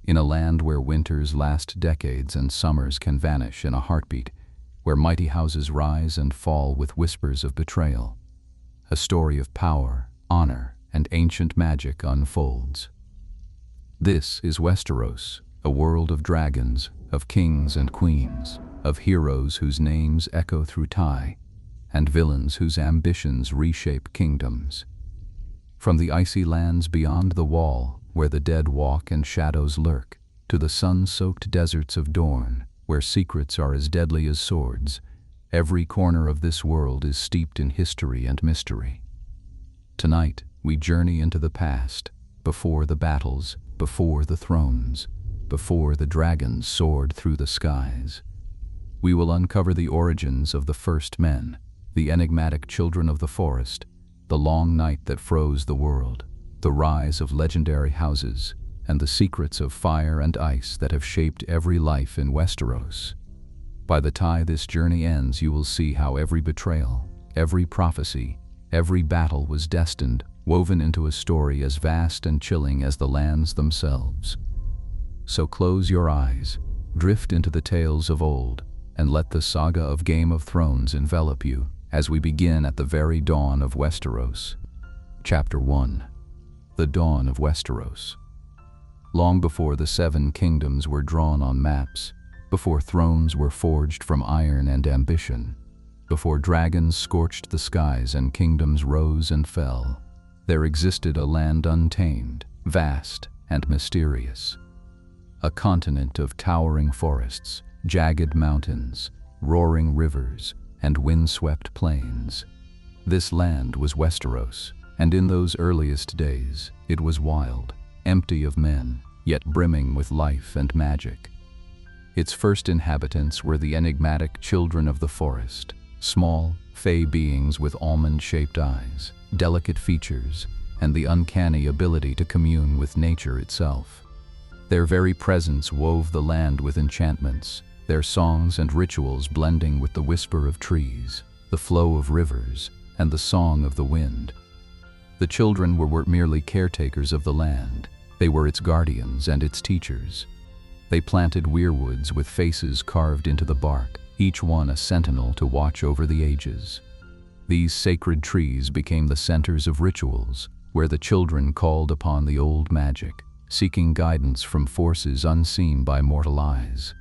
in a land where winters last decades and summers can vanish in a heartbeat, where mighty houses rise and fall with whispers of betrayal. A story of power, honor, and ancient magic unfolds. This is Westeros, a world of dragons, of kings and queens, of heroes whose names echo through time, and villains whose ambitions reshape kingdoms. From the icy lands beyond the wall, where the dead walk and shadows lurk, to the sun-soaked deserts of Dorne, where secrets are as deadly as swords, every corner of this world is steeped in history and mystery. Tonight, we journey into the past, before the battles, before the thrones, before the dragons soared through the skies. We will uncover the origins of the first men, the enigmatic children of the forest, the long night that froze the world, the rise of legendary houses, and the secrets of fire and ice that have shaped every life in Westeros. By the time this journey ends, you will see how every betrayal, every prophecy, every battle was destined, woven into a story as vast and chilling as the lands themselves. So close your eyes, drift into the tales of old, and let the saga of Game of Thrones envelop you as we begin at the very dawn of Westeros. Chapter 1. The Dawn of Westeros. Long before the Seven Kingdoms were drawn on maps, before thrones were forged from iron and ambition, before dragons scorched the skies and kingdoms rose and fell, there existed a land untamed, vast, and mysterious. A continent of towering forests, jagged mountains, roaring rivers, and windswept plains. This land was Westeros, and in those earliest days, it was wild, empty of men, yet brimming with life and magic. Its first inhabitants were the enigmatic children of the forest, small, fey beings with almond-shaped eyes, delicate features, and the uncanny ability to commune with nature itself. Their very presence wove the land with enchantments, their songs and rituals blending with the whisper of trees, the flow of rivers, and the song of the wind. The children were merely caretakers of the land. They were its guardians and its teachers. They planted weirwoods with faces carved into the bark, each one a sentinel to watch over the ages. These sacred trees became the centers of rituals, where the children called upon the old magic, seeking guidance from forces unseen by mortal eyes.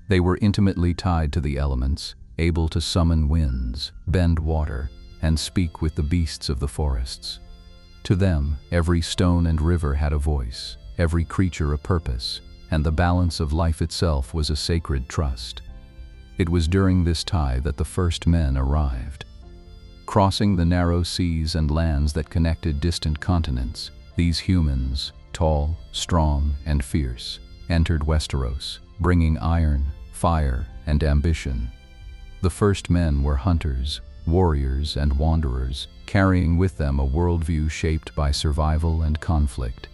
They were intimately tied to the elements, able to summon winds, bend water, and speak with the beasts of the forests. To them, every stone and river had a voice, every creature a purpose, and the balance of life itself was a sacred trust. It was during this time that the first men arrived. Crossing the narrow seas and lands that connected distant continents, these humans, tall, strong, and fierce, entered Westeros, bringing iron, fire, and ambition. The first men were hunters, warriors, and wanderers, carrying with them a worldview shaped by survival and conflict.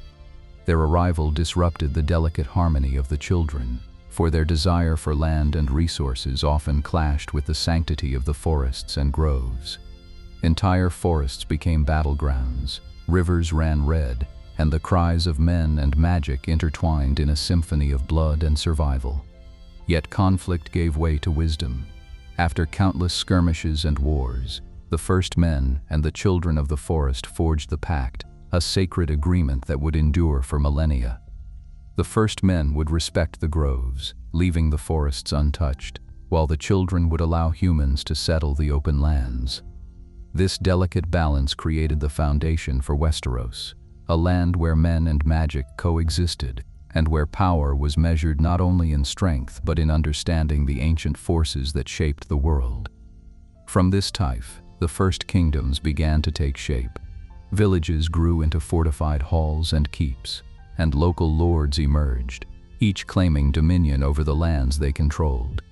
Their arrival disrupted the delicate harmony of the children, for their desire for land and resources often clashed with the sanctity of the forests and groves. Entire forests became battlegrounds, rivers ran red, and the cries of men and magic intertwined in a symphony of blood and survival. Yet conflict gave way to wisdom. After countless skirmishes and wars, the first men and the children of the forest forged the pact, a sacred agreement that would endure for millennia. The first men would respect the groves, leaving the forests untouched, while the children would allow humans to settle the open lands. This delicate balance created the foundation for Westeros, a land where men and magic coexisted, and where power was measured not only in strength but in understanding the ancient forces that shaped the world. From this time, the first kingdoms began to take shape. Villages grew into fortified halls and keeps, and local lords emerged, each claiming dominion over the lands they controlled.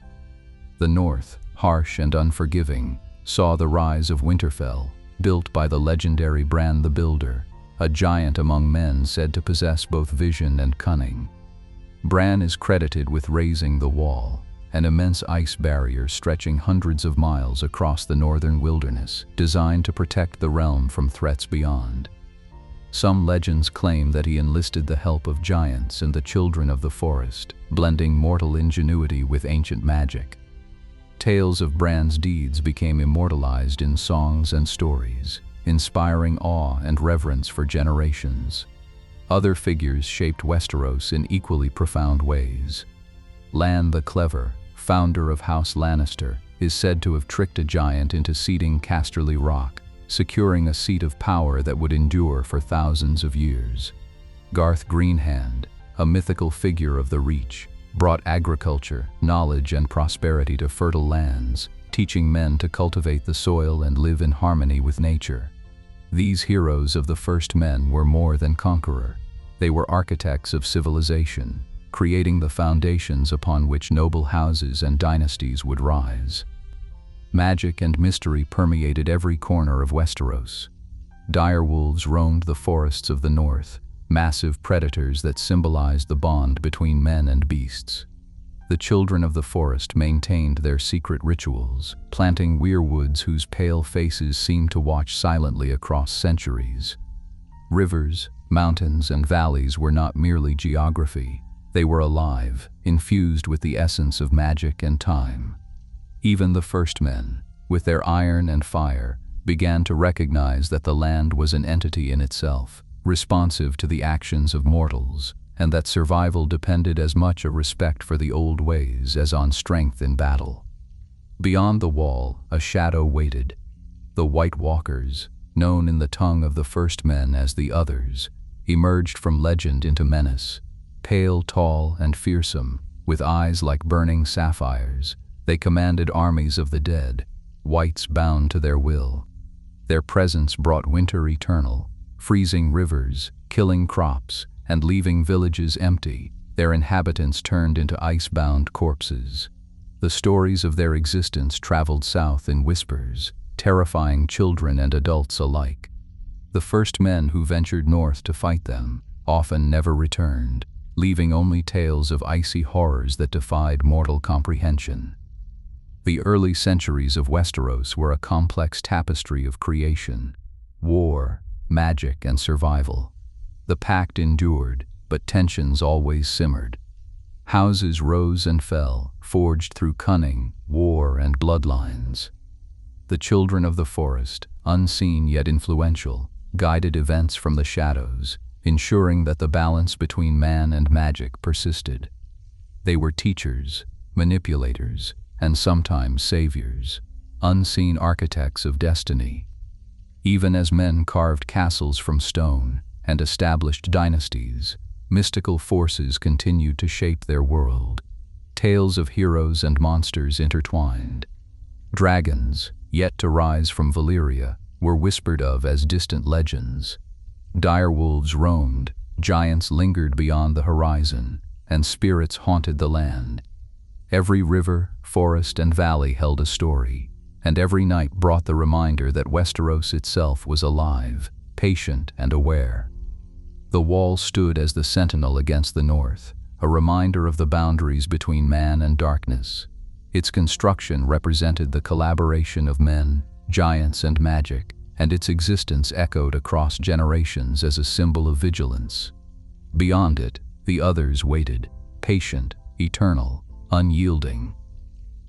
The North, harsh and unforgiving, saw the rise of Winterfell, built by the legendary Bran the Builder, a giant among men said to possess both vision and cunning. Bran is credited with raising the Wall, an immense ice barrier stretching hundreds of miles across the northern wilderness, designed to protect the realm from threats beyond. Some legends claim that he enlisted the help of giants and the children of the forest, blending mortal ingenuity with ancient magic. Tales of Bran's deeds became immortalized in songs and stories, inspiring awe and reverence for generations. Other figures shaped Westeros in equally profound ways. Lan the Clever, founder of House Lannister, is said to have tricked a giant into ceding Casterly Rock, securing a seat of power that would endure for thousands of years. Garth Greenhand, a mythical figure of the Reach, brought agriculture, knowledge, and prosperity to fertile lands, teaching men to cultivate the soil and live in harmony with nature. These heroes of the first men were more than conquerors. They were architects of civilization, creating the foundations upon which noble houses and dynasties would rise. Magic and mystery permeated every corner of Westeros. Direwolves roamed the forests of the north, massive predators that symbolized the bond between men and beasts. The children of the forest maintained their secret rituals, planting weirwoods whose pale faces seemed to watch silently across centuries. Rivers, mountains, and valleys were not merely geography. They were alive, infused with the essence of magic and time. Even the first men, with their iron and fire, began to recognize that the land was an entity in itself, responsive to the actions of mortals, and that survival depended as much on respect for the old ways as on strength in battle. Beyond the wall, a shadow waited. The White Walkers, known in the tongue of the first men as the Others, emerged from legend into menace. Pale, tall, and fearsome, with eyes like burning sapphires, they commanded armies of the dead, whites bound to their will. Their presence brought winter eternal, freezing rivers, killing crops, and leaving villages empty, their inhabitants turned into ice-bound corpses. The stories of their existence traveled south in whispers, terrifying children and adults alike. The first men who ventured north to fight them often never returned, leaving only tales of icy horrors that defied mortal comprehension. The early centuries of Westeros were a complex tapestry of creation, war, magic, and survival. The pact endured, but tensions always simmered. Houses rose and fell, forged through cunning, war, and bloodlines. The children of the forest, unseen yet influential, guided events from the shadows, ensuring that the balance between man and magic persisted. They were teachers, manipulators, and sometimes saviors, unseen architects of destiny. Even as men carved castles from stone and established dynasties, mystical forces continued to shape their world. Tales of heroes and monsters intertwined. Dragons, yet to rise from Valyria, were whispered of as distant legends. Direwolves roamed, giants lingered beyond the horizon, and spirits haunted the land. Every river, forest, and valley held a story, and every night brought the reminder that Westeros itself was alive, patient, and aware. The wall stood as the sentinel against the north, a reminder of the boundaries between man and darkness. Its construction represented the collaboration of men, giants, and magic, and its existence echoed across generations as a symbol of vigilance. Beyond it, the Others waited, patient, eternal, unyielding.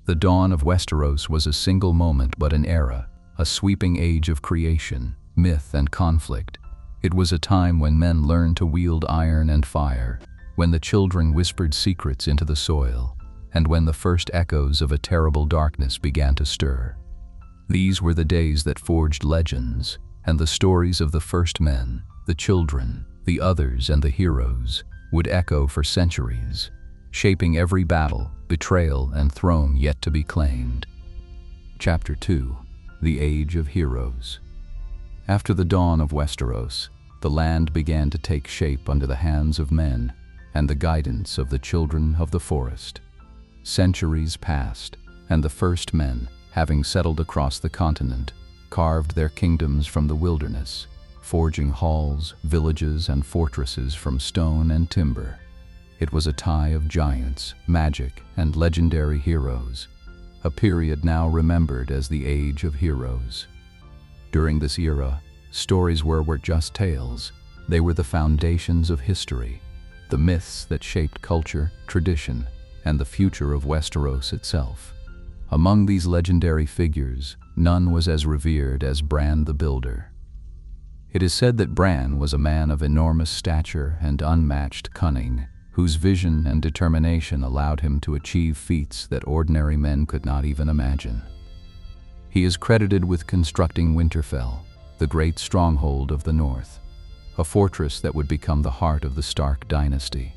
The dawn of Westeros was a single moment but an era, a sweeping age of creation, myth, and conflict. It was a time when men learned to wield iron and fire, when the children whispered secrets into the soil, and when the first echoes of a terrible darkness began to stir. These were the days that forged legends, and the stories of the first men, the children, the Others, and the heroes would echo for centuries, shaping every battle, betrayal, and throne yet to be claimed. Chapter 2: The Age of Heroes. After the dawn of Westeros, the land began to take shape under the hands of men and the guidance of the children of the forest. Centuries passed, and the first men, having settled across the continent, carved their kingdoms from the wilderness, forging halls, villages, and fortresses from stone and timber. It was a time of giants, magic, and legendary heroes, a period now remembered as the Age of Heroes. During this era, stories were just tales. They were the foundations of history, the myths that shaped culture, tradition, and the future of Westeros itself. Among these legendary figures, none was as revered as Bran the Builder. It is said that Bran was a man of enormous stature and unmatched cunning, whose vision and determination allowed him to achieve feats that ordinary men could not even imagine. He is credited with constructing Winterfell, the great stronghold of the North, a fortress that would become the heart of the Stark dynasty.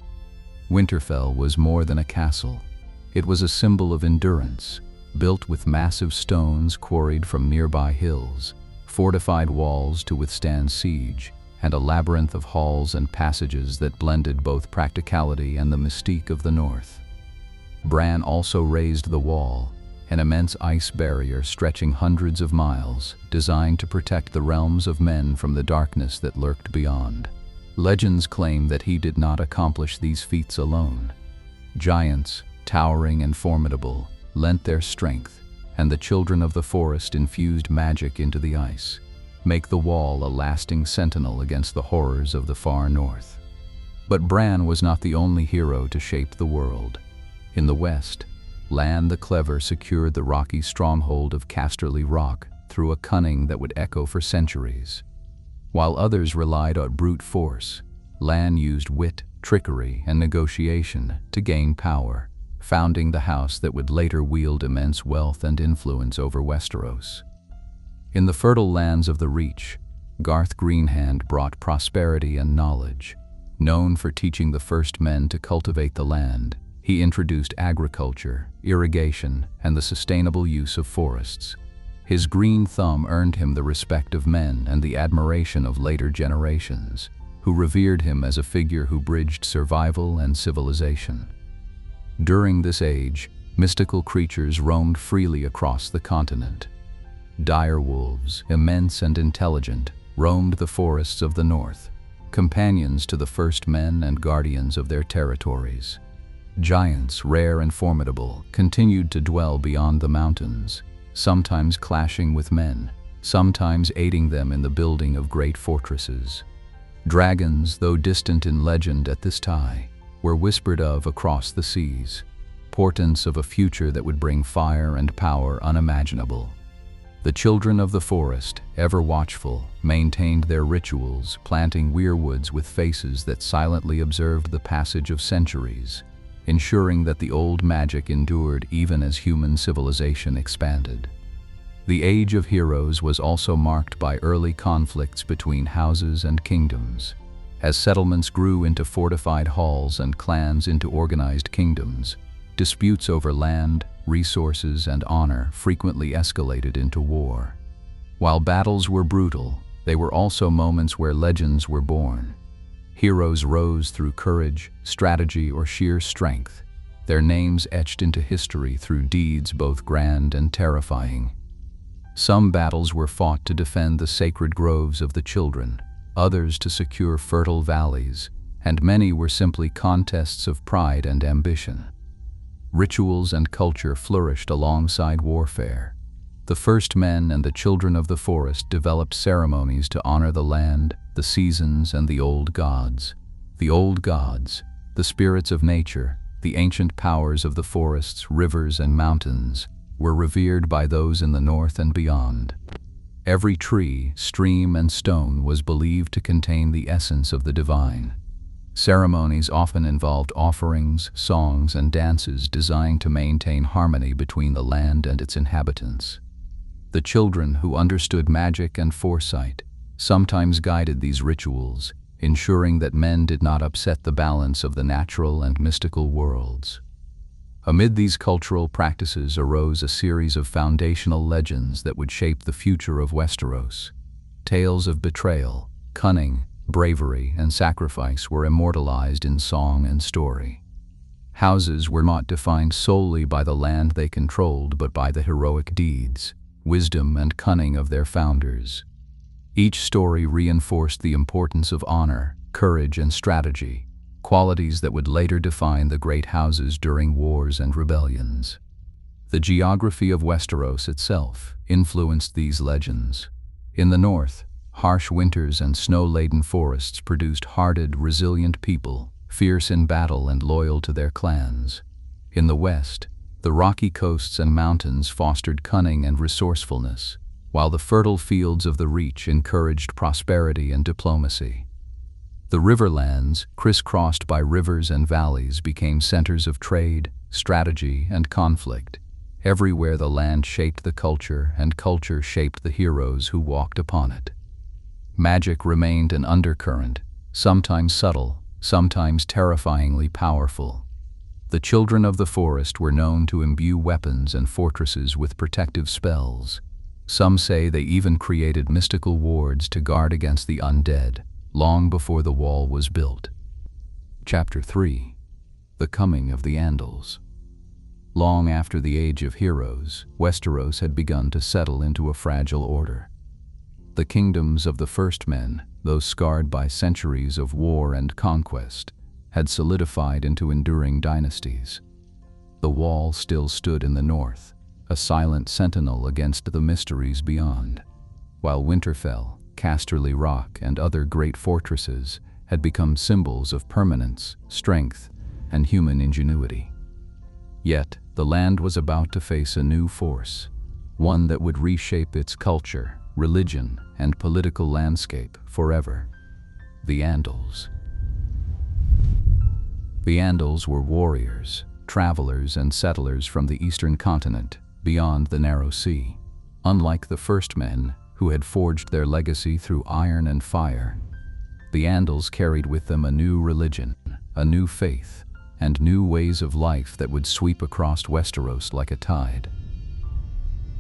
Winterfell was more than a castle. It was a symbol of endurance, built with massive stones quarried from nearby hills, fortified walls to withstand siege, and a labyrinth of halls and passages that blended both practicality and the mystique of the North. Bran also raised the Wall, an immense ice barrier stretching hundreds of miles, designed to protect the realms of men from the darkness that lurked beyond. Legends claim that he did not accomplish these feats alone. Giants, towering and formidable, lent their strength, and the children of the forest infused magic into the ice, make the Wall a lasting sentinel against the horrors of the far north. But Bran was not the only hero to shape the world. In the west, Lan the Clever secured the rocky stronghold of Casterly Rock through a cunning that would echo for centuries. While others relied on brute force, Lan used wit, trickery, and negotiation to gain power, founding the house that would later wield immense wealth and influence over Westeros. In the fertile lands of the Reach, Garth Greenhand brought prosperity and knowledge. Known for teaching the first men to cultivate the land, he introduced agriculture, irrigation, and the sustainable use of forests. His green thumb earned him the respect of men and the admiration of later generations, who revered him as a figure who bridged survival and civilization. During this age, mystical creatures roamed freely across the continent. Dire wolves, immense and intelligent, roamed the forests of the north, companions to the first men and guardians of their territories. Giants, rare and formidable, continued to dwell beyond the mountains, sometimes clashing with men, sometimes aiding them in the building of great fortresses. Dragons, though distant in legend at this time, were whispered of across the seas, portents of a future that would bring fire and power unimaginable. The children of the forest, ever watchful, maintained their rituals, planting weirwoods with faces that silently observed the passage of centuries, ensuring that the old magic endured even as human civilization expanded. The Age of Heroes was also marked by early conflicts between houses and kingdoms. As settlements grew into fortified halls and clans into organized kingdoms, disputes over land, resources, and honor frequently escalated into war. While battles were brutal, they were also moments where legends were born. Heroes rose through courage, strategy, or sheer strength, their names etched into history through deeds both grand and terrifying. Some battles were fought to defend the sacred groves of the children, others to secure fertile valleys, and many were simply contests of pride and ambition. Rituals and culture flourished alongside warfare. The first men and the children of the forest developed ceremonies to honor the land, the seasons, and the old gods. The old gods, the spirits of nature, the ancient powers of the forests, rivers, and mountains, were revered by those in the north and beyond. Every tree, stream, and stone was believed to contain the essence of the divine. Ceremonies often involved offerings, songs, and dances designed to maintain harmony between the land and its inhabitants. The children, who understood magic and foresight, sometimes guided these rituals, ensuring that men did not upset the balance of the natural and mystical worlds. Amid these cultural practices arose a series of foundational legends that would shape the future of Westeros. Tales of betrayal, cunning, bravery, and sacrifice were immortalized in song and story. Houses were not defined solely by the land they controlled, but by the heroic deeds, wisdom, and cunning of their founders. Each story reinforced the importance of honor, courage, and strategy, qualities that would later define the great houses during wars and rebellions. The geography of Westeros itself influenced these legends. In the north, Harsh winters and snow-laden forests produced hardened, resilient people, fierce in battle and loyal to their clans. In the west, the rocky coasts and mountains fostered cunning and resourcefulness, while the fertile fields of the Reach encouraged prosperity and diplomacy. The riverlands, crisscrossed by rivers and valleys, became centers of trade, strategy, and conflict. Everywhere the land shaped the culture, and culture shaped the heroes who walked upon it. Magic remained an undercurrent, sometimes subtle, sometimes terrifyingly powerful. The children of the forest were known to imbue weapons and fortresses with protective spells. Some say they even created mystical wards to guard against the undead, long before the wall was built. Chapter 3. The Coming of the Andals. Long after the Age of Heroes, Westeros had begun to settle into a fragile order. The kingdoms of the First Men, though scarred by centuries of war and conquest, had solidified into enduring dynasties. The wall still stood in the north, a silent sentinel against the mysteries beyond, while Winterfell, Casterly Rock, and other great fortresses had become symbols of permanence, strength, and human ingenuity. Yet, the land was about to face a new force, one that would reshape its culture, religion, and political landscape forever: the Andals. The Andals were warriors, travelers, and settlers from the eastern continent, beyond the Narrow Sea. Unlike the First Men, who had forged their legacy through iron and fire, the Andals carried with them a new religion, a new faith, and new ways of life that would sweep across Westeros like a tide.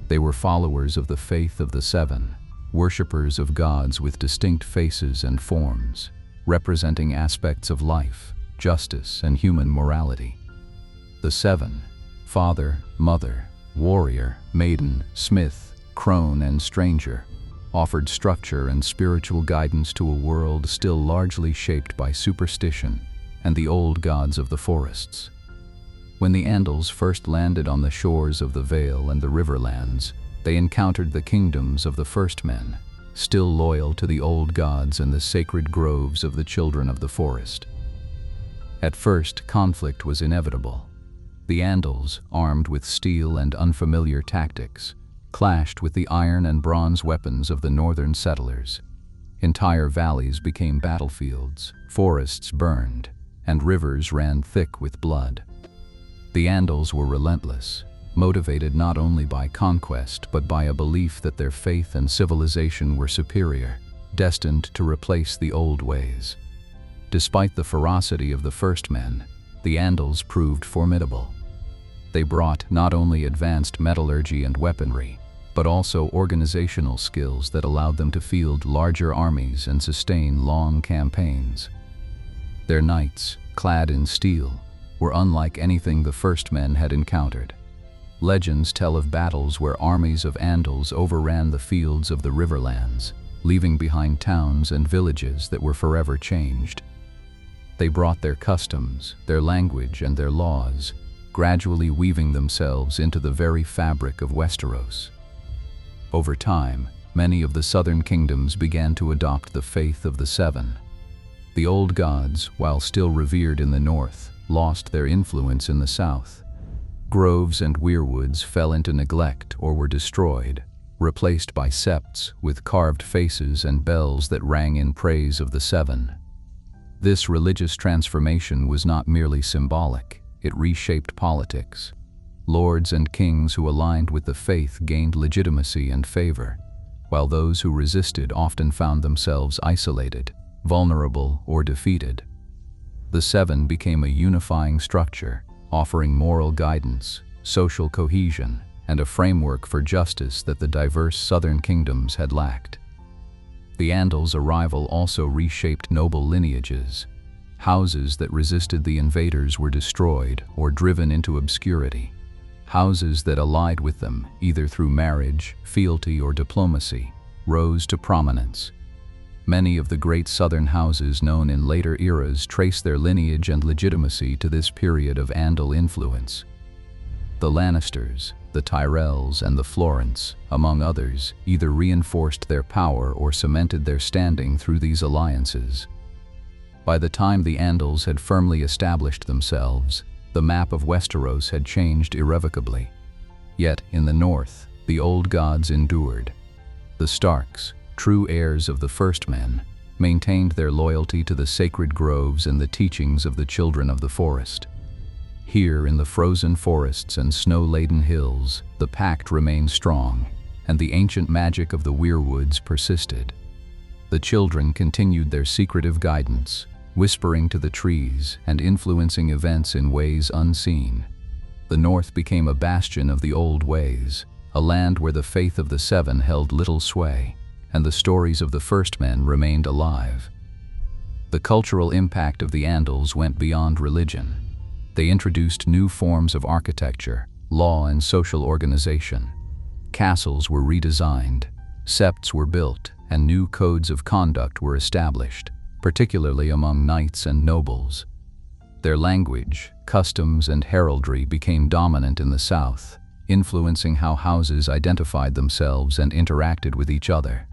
They were followers of the faith of the Seven, worshippers of gods with distinct faces and forms, representing aspects of life, justice, and human morality. The Seven: father, mother, warrior, maiden, smith, crone, and stranger, offered structure and spiritual guidance to a world still largely shaped by superstition and the old gods of the forests. When the Andals first landed on the shores of the Vale and the Riverlands, they encountered the kingdoms of the First Men, still loyal to the old gods and the sacred groves of the children of the forest. At first, conflict was inevitable. The Andals, armed with steel and unfamiliar tactics, clashed with the iron and bronze weapons of the northern settlers. Entire valleys became battlefields, forests burned, and rivers ran thick with blood. The Andals were relentless, motivated not only by conquest but by a belief that their faith and civilization were superior, destined to replace the old ways. Despite the ferocity of the First Men, the Andals proved formidable. They brought not only advanced metallurgy and weaponry, but also organizational skills that allowed them to field larger armies and sustain long campaigns. Their knights, clad in steel, were unlike anything the First Men had encountered. Legends tell of battles where armies of Andals overran the fields of the Riverlands, leaving behind towns and villages that were forever changed. They brought their customs, their language, and their laws, gradually weaving themselves into the very fabric of Westeros. Over time, many of the southern kingdoms began to adopt the faith of the Seven. The old gods, while still revered in the north, lost their influence in the south. Groves and weirwoods fell into neglect or were destroyed, replaced by septs with carved faces and bells that rang in praise of the Seven. This religious transformation was not merely symbolic, it reshaped politics. Lords and kings who aligned with the faith gained legitimacy and favor, while those who resisted often found themselves isolated, vulnerable, or defeated. The Seven became a unifying structure, offering moral guidance, social cohesion, and a framework for justice that the diverse southern kingdoms had lacked. The Andals' arrival also reshaped noble lineages. Houses that resisted the invaders were destroyed or driven into obscurity. Houses that allied with them, either through marriage, fealty, or diplomacy, rose to prominence. Many of the great southern houses known in later eras trace their lineage and legitimacy to this period of Andal influence. The Lannisters, the Tyrells, and the Florents, among others, either reinforced their power or cemented their standing through these alliances. By the time the Andals had firmly established themselves, the map of Westeros had changed irrevocably. Yet, in the north, the old gods endured. The Starks, true heirs of the First Men, maintained their loyalty to the sacred groves and the teachings of the Children of the Forest. Here, in the frozen forests and snow-laden hills, the pact remained strong, and the ancient magic of the weirwoods persisted. The children continued their secretive guidance, whispering to the trees and influencing events in ways unseen. The North became a bastion of the old ways, a land where the faith of the Seven held little sway, and the stories of the First Men remained alive. The cultural impact of the Andals went beyond religion. They introduced new forms of architecture, law, and social organization. Castles were redesigned, septs were built, and new codes of conduct were established, particularly among knights and nobles. Their language, customs, and heraldry became dominant in the south, influencing how houses identified themselves and interacted with each other.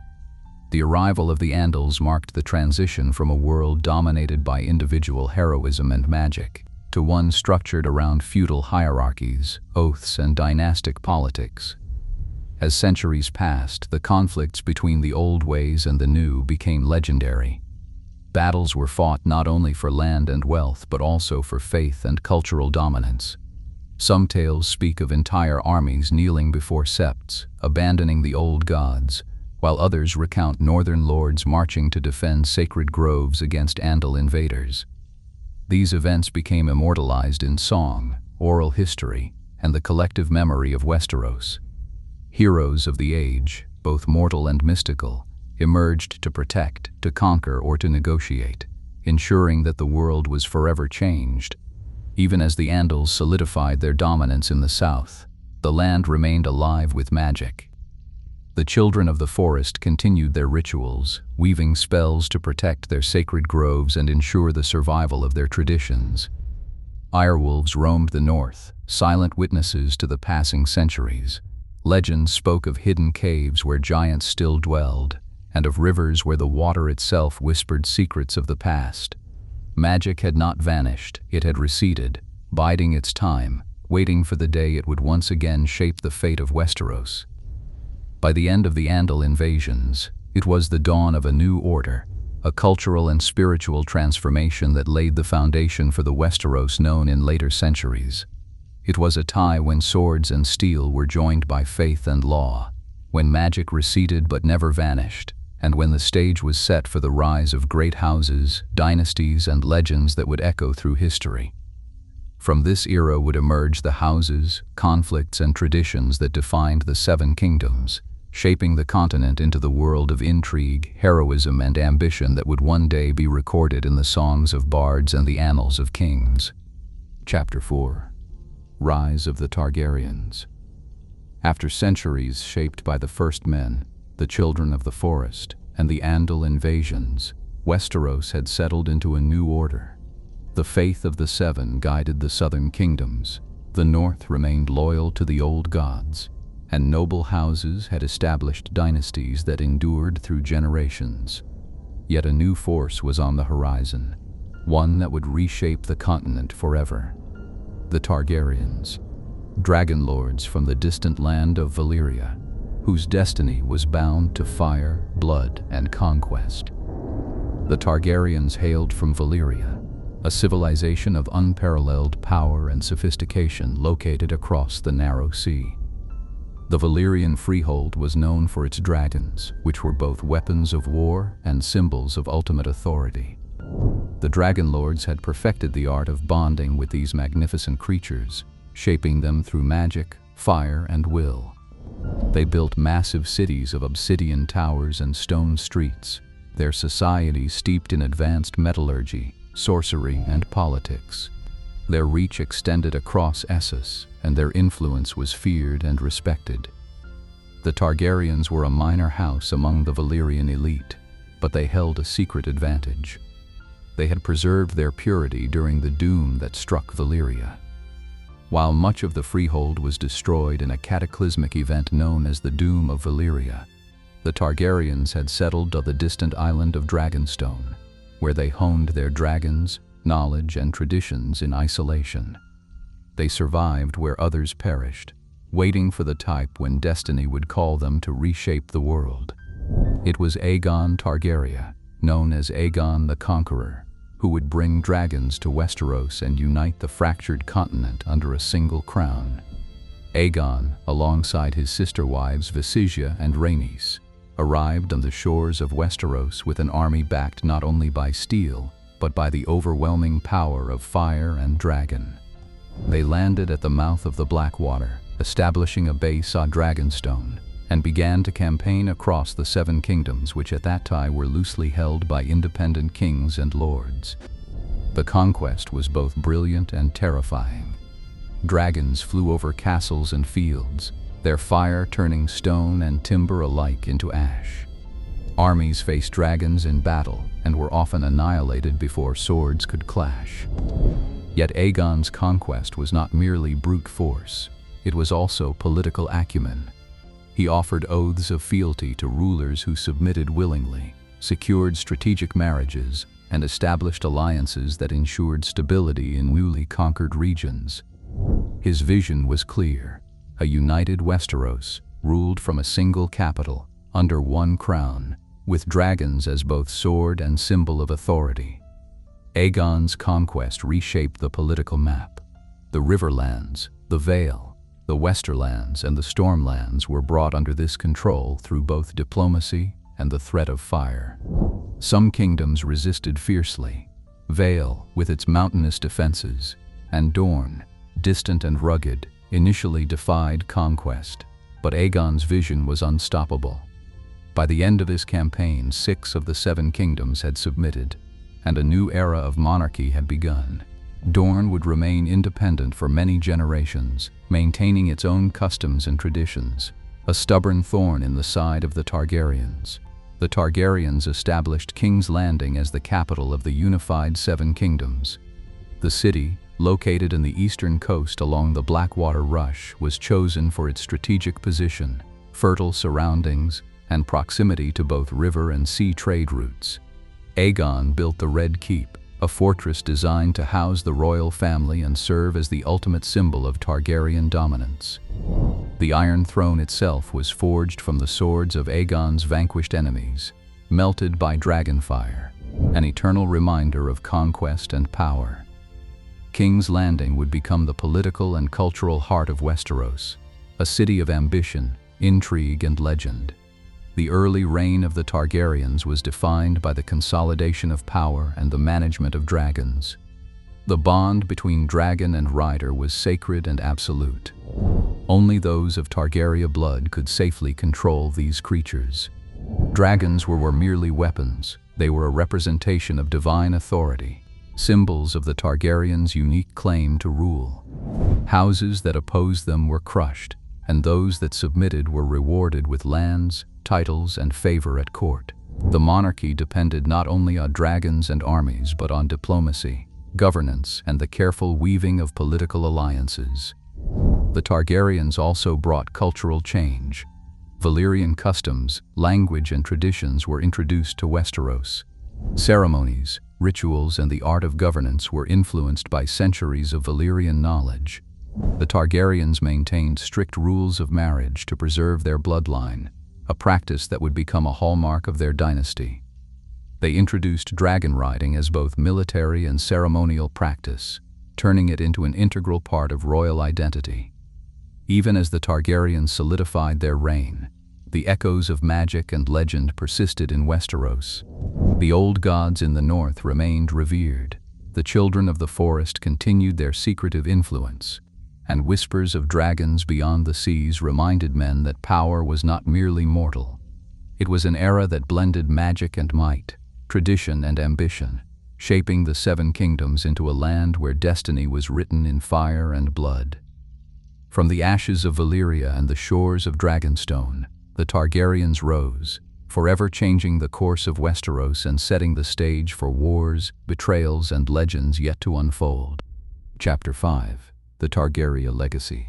The arrival of the Andals marked the transition from a world dominated by individual heroism and magic to one structured around feudal hierarchies, oaths, and dynastic politics. As centuries passed, the conflicts between the old ways and the new became legendary. Battles were fought not only for land and wealth, but also for faith and cultural dominance. Some tales speak of entire armies kneeling before septs, abandoning the old gods, while others recount northern lords marching to defend sacred groves against Andal invaders. These events became immortalized in song, oral history, and the collective memory of Westeros. Heroes of the age, both mortal and mystical, emerged to protect, to conquer, or to negotiate, ensuring that the world was forever changed. Even as the Andals solidified their dominance in the south, the land remained alive with magic. The Children of the Forest continued their rituals, weaving spells to protect their sacred groves and ensure the survival of their traditions. Irewolves roamed the north, silent witnesses to the passing centuries. Legends spoke of hidden caves where giants still dwelled, and of rivers where the water itself whispered secrets of the past. Magic had not vanished, it had receded, biding its time, waiting for the day it would once again shape the fate of Westeros. By the end of the Andal invasions, it was the dawn of a new order, a cultural and spiritual transformation that laid the foundation for the Westeros known in later centuries. It was a time when swords and steel were joined by faith and law, when magic receded but never vanished, and when the stage was set for the rise of great houses, dynasties, and legends that would echo through history. From this era would emerge the houses, conflicts, and traditions that defined the Seven Kingdoms, shaping the continent into the world of intrigue, heroism, and ambition that would one day be recorded in the songs of bards and the annals of kings. Chapter 4. Rise of the Targaryens. After centuries shaped by the First Men, the Children of the Forest, and the Andal invasions, Westeros had settled into a new order. The faith of the Seven guided the southern kingdoms, the north remained loyal to the old gods, and noble houses had established dynasties that endured through generations. Yet a new force was on the horizon, one that would reshape the continent forever. The Targaryens, dragon lords from the distant land of Valyria, whose destiny was bound to fire, blood, and conquest. The Targaryens hailed from Valyria, a civilization of unparalleled power and sophistication located across the narrow sea. The Valyrian freehold was known for its dragons, which were both weapons of war and symbols of ultimate authority. The dragon lords had perfected the art of bonding with these magnificent creatures, shaping them through magic, fire, and will. They built massive cities of obsidian towers and stone streets, their society steeped in advanced metallurgy, sorcery, and politics. Their reach extended across Essos, and their influence was feared and respected. The Targaryens were a minor house among the Valyrian elite, but they held a secret advantage. They had preserved their purity during the doom that struck Valyria. while much of the freehold was destroyed in a cataclysmic event known as the Doom of Valyria. The Targaryens had settled on the distant island of Dragonstone, where they honed their dragons, knowledge, and traditions in isolation. They survived where others perished, waiting for the type when destiny would call them to reshape the world. It was Aegon Targaryen, known as Aegon the Conqueror, who would bring dragons to Westeros and unite the fractured continent under a single crown. Aegon, alongside his sister wives Visenya and Rhaenys, arrived on the shores of Westeros with an army backed not only by steel, but by the overwhelming power of fire and dragon. They landed at the mouth of the Blackwater, establishing a base on Dragonstone, and began to campaign across the Seven Kingdoms, which at that time were loosely held by independent kings and lords. The conquest was both brilliant and terrifying. Dragons flew over castles and fields, their fire turning stone and timber alike into ash. Armies faced dragons in battle and were often annihilated before swords could clash. Yet Aegon's conquest was not merely brute force, it was also political acumen. He offered oaths of fealty to rulers who submitted willingly, secured strategic marriages, and established alliances that ensured stability in newly conquered regions. His vision was clear: a united Westeros, ruled from a single capital, under one crown, with dragons as both sword and symbol of authority. Aegon's conquest reshaped the political map. The Riverlands, the Vale, the Westerlands, and the Stormlands were brought under this control through both diplomacy and the threat of fire. Some kingdoms resisted fiercely: Vale, with its mountainous defenses, and Dorne, distant and rugged, initially defied conquest, but Aegon's vision was unstoppable. By the end of his campaign, 6 of the 7 kingdoms had submitted, and a new era of monarchy had begun. Dorne would remain independent for many generations, maintaining its own customs and traditions, a stubborn thorn in the side of the Targaryens. The Targaryens established King's Landing as the capital of the unified 7 kingdoms. The city, located in the eastern coast along the Blackwater Rush, was chosen for its strategic position, fertile surroundings, and proximity to both river and sea trade routes. Aegon built the Red Keep, a fortress designed to house the royal family and serve as the ultimate symbol of Targaryen dominance. The Iron Throne itself was forged from the swords of Aegon's vanquished enemies, melted by dragonfire, an eternal reminder of conquest and power. King's Landing would become the political and cultural heart of Westeros, a city of ambition, intrigue, and legend. The early reign of the Targaryens was defined by the consolidation of power and the management of dragons. The bond between dragon and rider was sacred and absolute. Only those of Targaryen blood could safely control these creatures. Dragons were merely weapons; they were a representation of divine authority, symbols of the Targaryens' unique claim to rule. Houses that opposed them were crushed, and those that submitted were rewarded with lands, titles, and favor at court. The monarchy depended not only on dragons and armies, but on diplomacy, governance, and the careful weaving of political alliances. The Targaryens also brought cultural change. Valyrian customs, language, and traditions were introduced to Westeros. Ceremonies, rituals, and the art of governance were influenced by centuries of Valyrian knowledge. The Targaryens maintained strict rules of marriage to preserve their bloodline, a practice that would become a hallmark of their dynasty. They introduced dragon riding as both military and ceremonial practice, turning it into an integral part of royal identity. Even as the Targaryens solidified their reign, the echoes of magic and legend persisted in Westeros. The old gods in the north remained revered, the children of the forest continued their secretive influence, and whispers of dragons beyond the seas reminded men that power was not merely mortal. It was an era that blended magic and might, tradition and ambition, shaping the 7 kingdoms into a land where destiny was written in fire and blood. From the ashes of Valyria and the shores of Dragonstone, the Targaryens rose, forever changing the course of Westeros and setting the stage for wars, betrayals, and legends yet to unfold. Chapter 5. The Targaryen Legacy.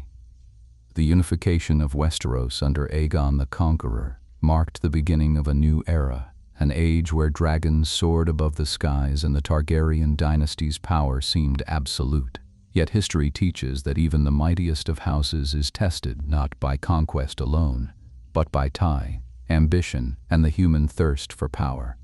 The unification of Westeros under Aegon the Conqueror marked the beginning of a new era, an age where dragons soared above the skies and the Targaryen dynasty's power seemed absolute. Yet history teaches that even the mightiest of houses is tested not by conquest alone, but by tie, ambition, and the human thirst for power.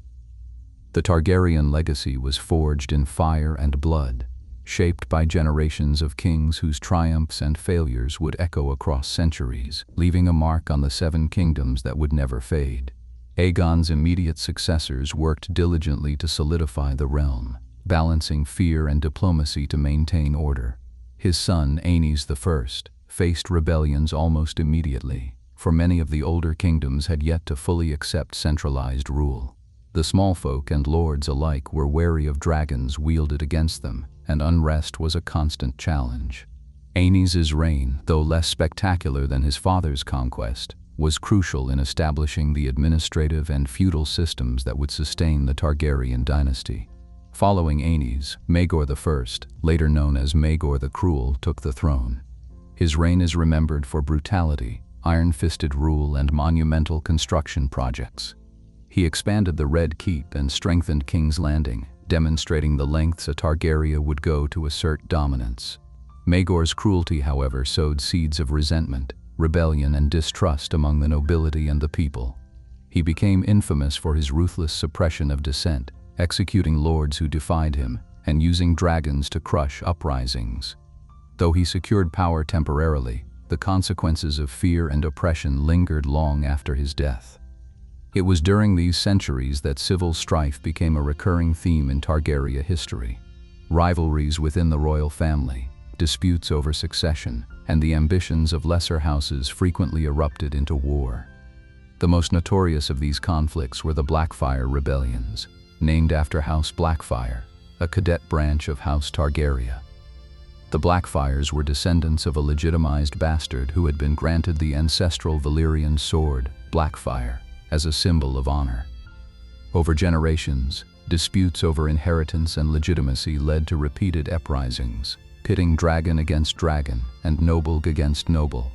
The Targaryen legacy was forged in fire and blood, shaped by generations of kings whose triumphs and failures would echo across centuries, leaving a mark on the seven kingdoms that would never fade. Aegon's immediate successors worked diligently to solidify the realm, balancing fear and diplomacy to maintain order. His son, Aenys I, faced rebellions almost immediately, for many of the older kingdoms had yet to fully accept centralized rule. The small folk and lords alike were wary of dragons wielded against them, and unrest was a constant challenge. Aenys' reign, though less spectacular than his father's conquest, was crucial in establishing the administrative and feudal systems that would sustain the Targaryen dynasty. Following Aenys, Maegor I, later known as Maegor the Cruel, took the throne. His reign is remembered for brutality, iron-fisted rule, and monumental construction projects. He expanded the Red Keep and strengthened King's Landing, demonstrating the lengths a Targaryen would go to assert dominance. Maegor's cruelty, however, sowed seeds of resentment, rebellion, and distrust among the nobility and the people. He became infamous for his ruthless suppression of dissent, executing lords who defied him, and using dragons to crush uprisings. Though he secured power temporarily, the consequences of fear and oppression lingered long after his death. It was during these centuries that civil strife became a recurring theme in Targaryen history. Rivalries within the royal family, disputes over succession, and the ambitions of lesser houses frequently erupted into war. The most notorious of these conflicts were the Blackfyre rebellions, named after House Blackfyre, a cadet branch of House Targaryen. The Blackfyres were descendants of a legitimized bastard who had been granted the ancestral Valyrian sword, Blackfyre, as a symbol of honor. Over generations, disputes over inheritance and legitimacy led to repeated uprisings, pitting dragon against dragon and noble against noble.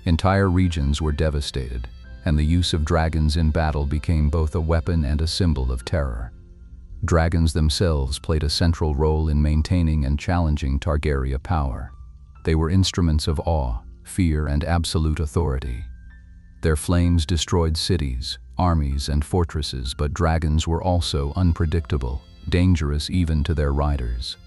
Entire regions were devastated, and the use of dragons in battle became both a weapon and a symbol of terror. Dragons themselves played a central role in maintaining and challenging Targaryen power. They were instruments of awe, fear, and absolute authority. Their flames destroyed cities, armies, and fortresses, but dragons were also unpredictable, dangerous even to their riders.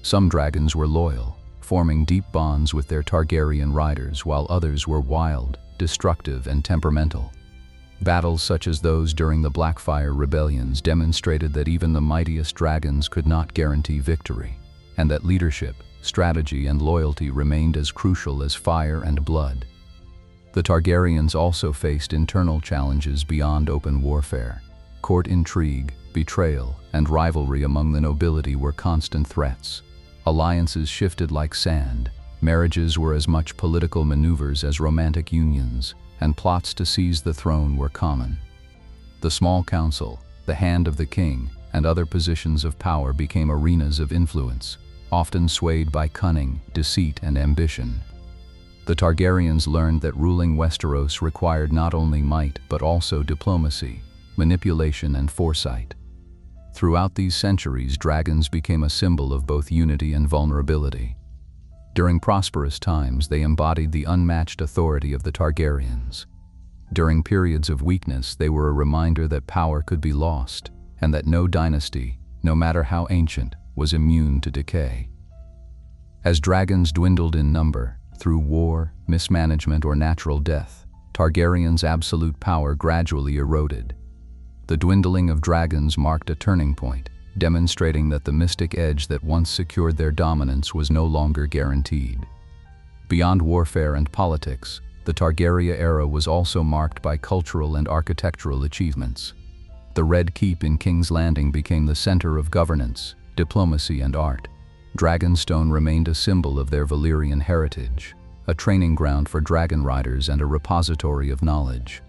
Some dragons were loyal, forming deep bonds with their Targaryen riders, while others were wild, destructive, and temperamental. Battles such as those during the Blackfyre rebellions demonstrated that even the mightiest dragons could not guarantee victory, and that leadership, strategy, and loyalty remained as crucial as fire and blood. The Targaryens also faced internal challenges beyond open warfare. Court intrigue, betrayal, and rivalry among the nobility were constant threats. Alliances shifted like sand, marriages were as much political maneuvers as romantic unions, and plots to seize the throne were common. The small council, the hand of the king, and other positions of power became arenas of influence, often swayed by cunning, deceit, and ambition. The Targaryens learned that ruling Westeros required not only might but also diplomacy, manipulation, and foresight. Throughout these centuries, dragons became a symbol of both unity and vulnerability. During prosperous times, they embodied the unmatched authority of the Targaryens. During periods of weakness, they were a reminder that power could be lost, and that no dynasty, no matter how ancient, was immune to decay. As dragons dwindled in number, through war, mismanagement, or natural death, Targaryens' absolute power gradually eroded. The dwindling of dragons marked a turning point, demonstrating that the mystic edge that once secured their dominance was no longer guaranteed. Beyond warfare and politics, the Targaryen era was also marked by cultural and architectural achievements. The Red Keep in King's Landing became the center of governance, diplomacy, and art. Dragonstone remained a symbol of their Valyrian heritage, a training ground for dragon riders and a repository of knowledge.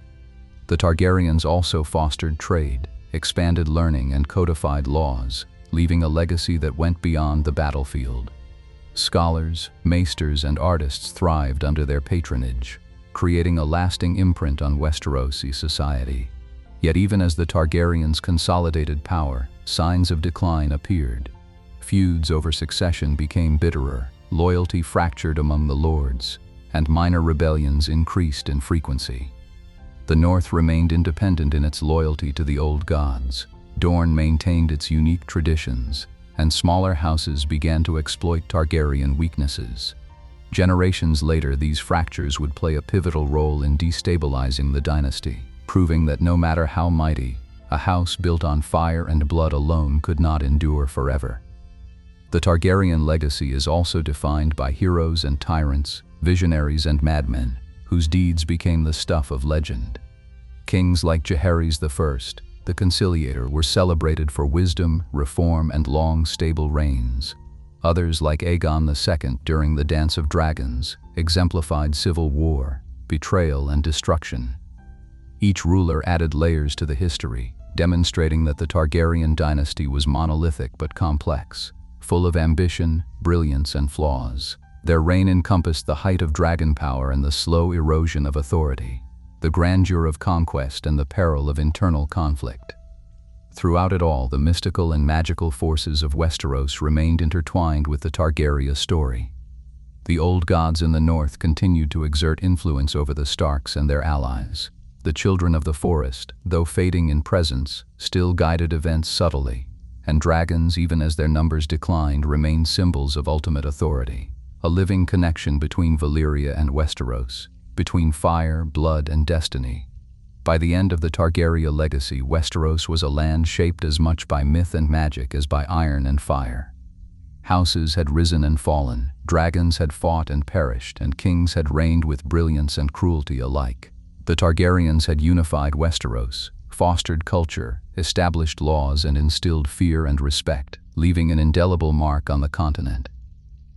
The Targaryens also fostered trade, expanded learning, and codified laws, leaving a legacy that went beyond the battlefield. Scholars, maesters, and artists thrived under their patronage, creating a lasting imprint on Westerosi society. Yet even as the Targaryens consolidated power, signs of decline appeared. Feuds over succession became bitterer, loyalty fractured among the lords, and minor rebellions increased in frequency. The North remained independent in its loyalty to the old gods. Dorne maintained its unique traditions, and smaller houses began to exploit Targaryen weaknesses. Generations later, these fractures would play a pivotal role in destabilizing the dynasty, proving that no matter how mighty, a house built on fire and blood alone could not endure forever. The Targaryen legacy is also defined by heroes and tyrants, visionaries and madmen, whose deeds became the stuff of legend. Kings like Jaehaerys I, the Conciliator, were celebrated for wisdom, reform, and long, stable reigns. Others, like Aegon II during the Dance of Dragons, exemplified civil war, betrayal, and destruction. Each ruler added layers to the history, demonstrating that the Targaryen dynasty was monolithic but complex, full of ambition, brilliance, and flaws. Their reign encompassed the height of dragon power and the slow erosion of authority, the grandeur of conquest and the peril of internal conflict. Throughout it all, the mystical and magical forces of Westeros remained intertwined with the Targaryen story. The old gods in the north continued to exert influence over the Starks and their allies. The children of the forest, though fading in presence, still guided events subtly, and dragons, even as their numbers declined, remained symbols of ultimate authority, a living connection between Valyria and Westeros, between fire, blood, and destiny. By the end of the Targaryen legacy, Westeros was a land shaped as much by myth and magic as by iron and fire. Houses had risen and fallen, dragons had fought and perished, and kings had reigned with brilliance and cruelty alike. The Targaryens had unified Westeros, fostered culture, established laws, and instilled fear and respect, leaving an indelible mark on the continent.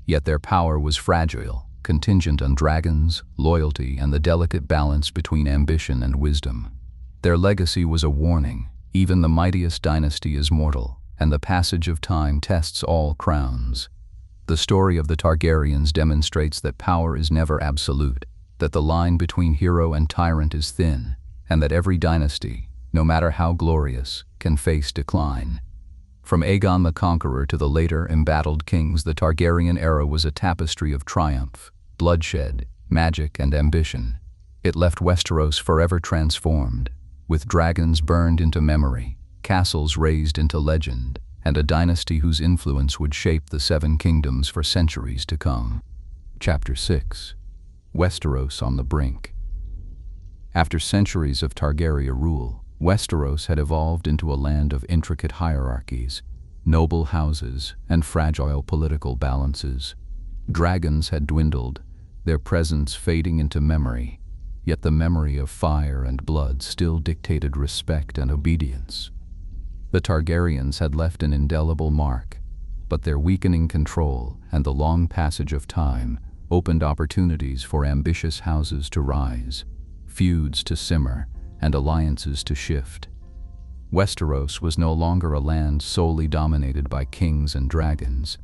Yet their power was fragile, contingent on dragons, loyalty, and the delicate balance between ambition and wisdom. Their legacy was a warning: even the mightiest dynasty is mortal, and the passage of time tests all crowns. The story of the Targaryens demonstrates that power is never absolute, that the line between hero and tyrant is thin, and that every dynasty, no matter how glorious, can face decline. From Aegon the Conqueror to the later embattled kings, the Targaryen era was a tapestry of triumph, bloodshed, magic, and ambition. It left Westeros forever transformed, with dragons burned into memory, castles raised into legend, and a dynasty whose influence would shape the Seven Kingdoms for centuries to come. Chapter 6. Westeros on the Brink. After centuries of Targaryen rule, Westeros had evolved into a land of intricate hierarchies, noble houses, and fragile political balances. Dragons had dwindled, their presence fading into memory, yet the memory of fire and blood still dictated respect and obedience. The Targaryens had left an indelible mark, but their weakening control and the long passage of time opened opportunities for ambitious houses to rise, feuds to simmer, and alliances to shift. Westeros was no longer a land solely dominated by kings and dragons.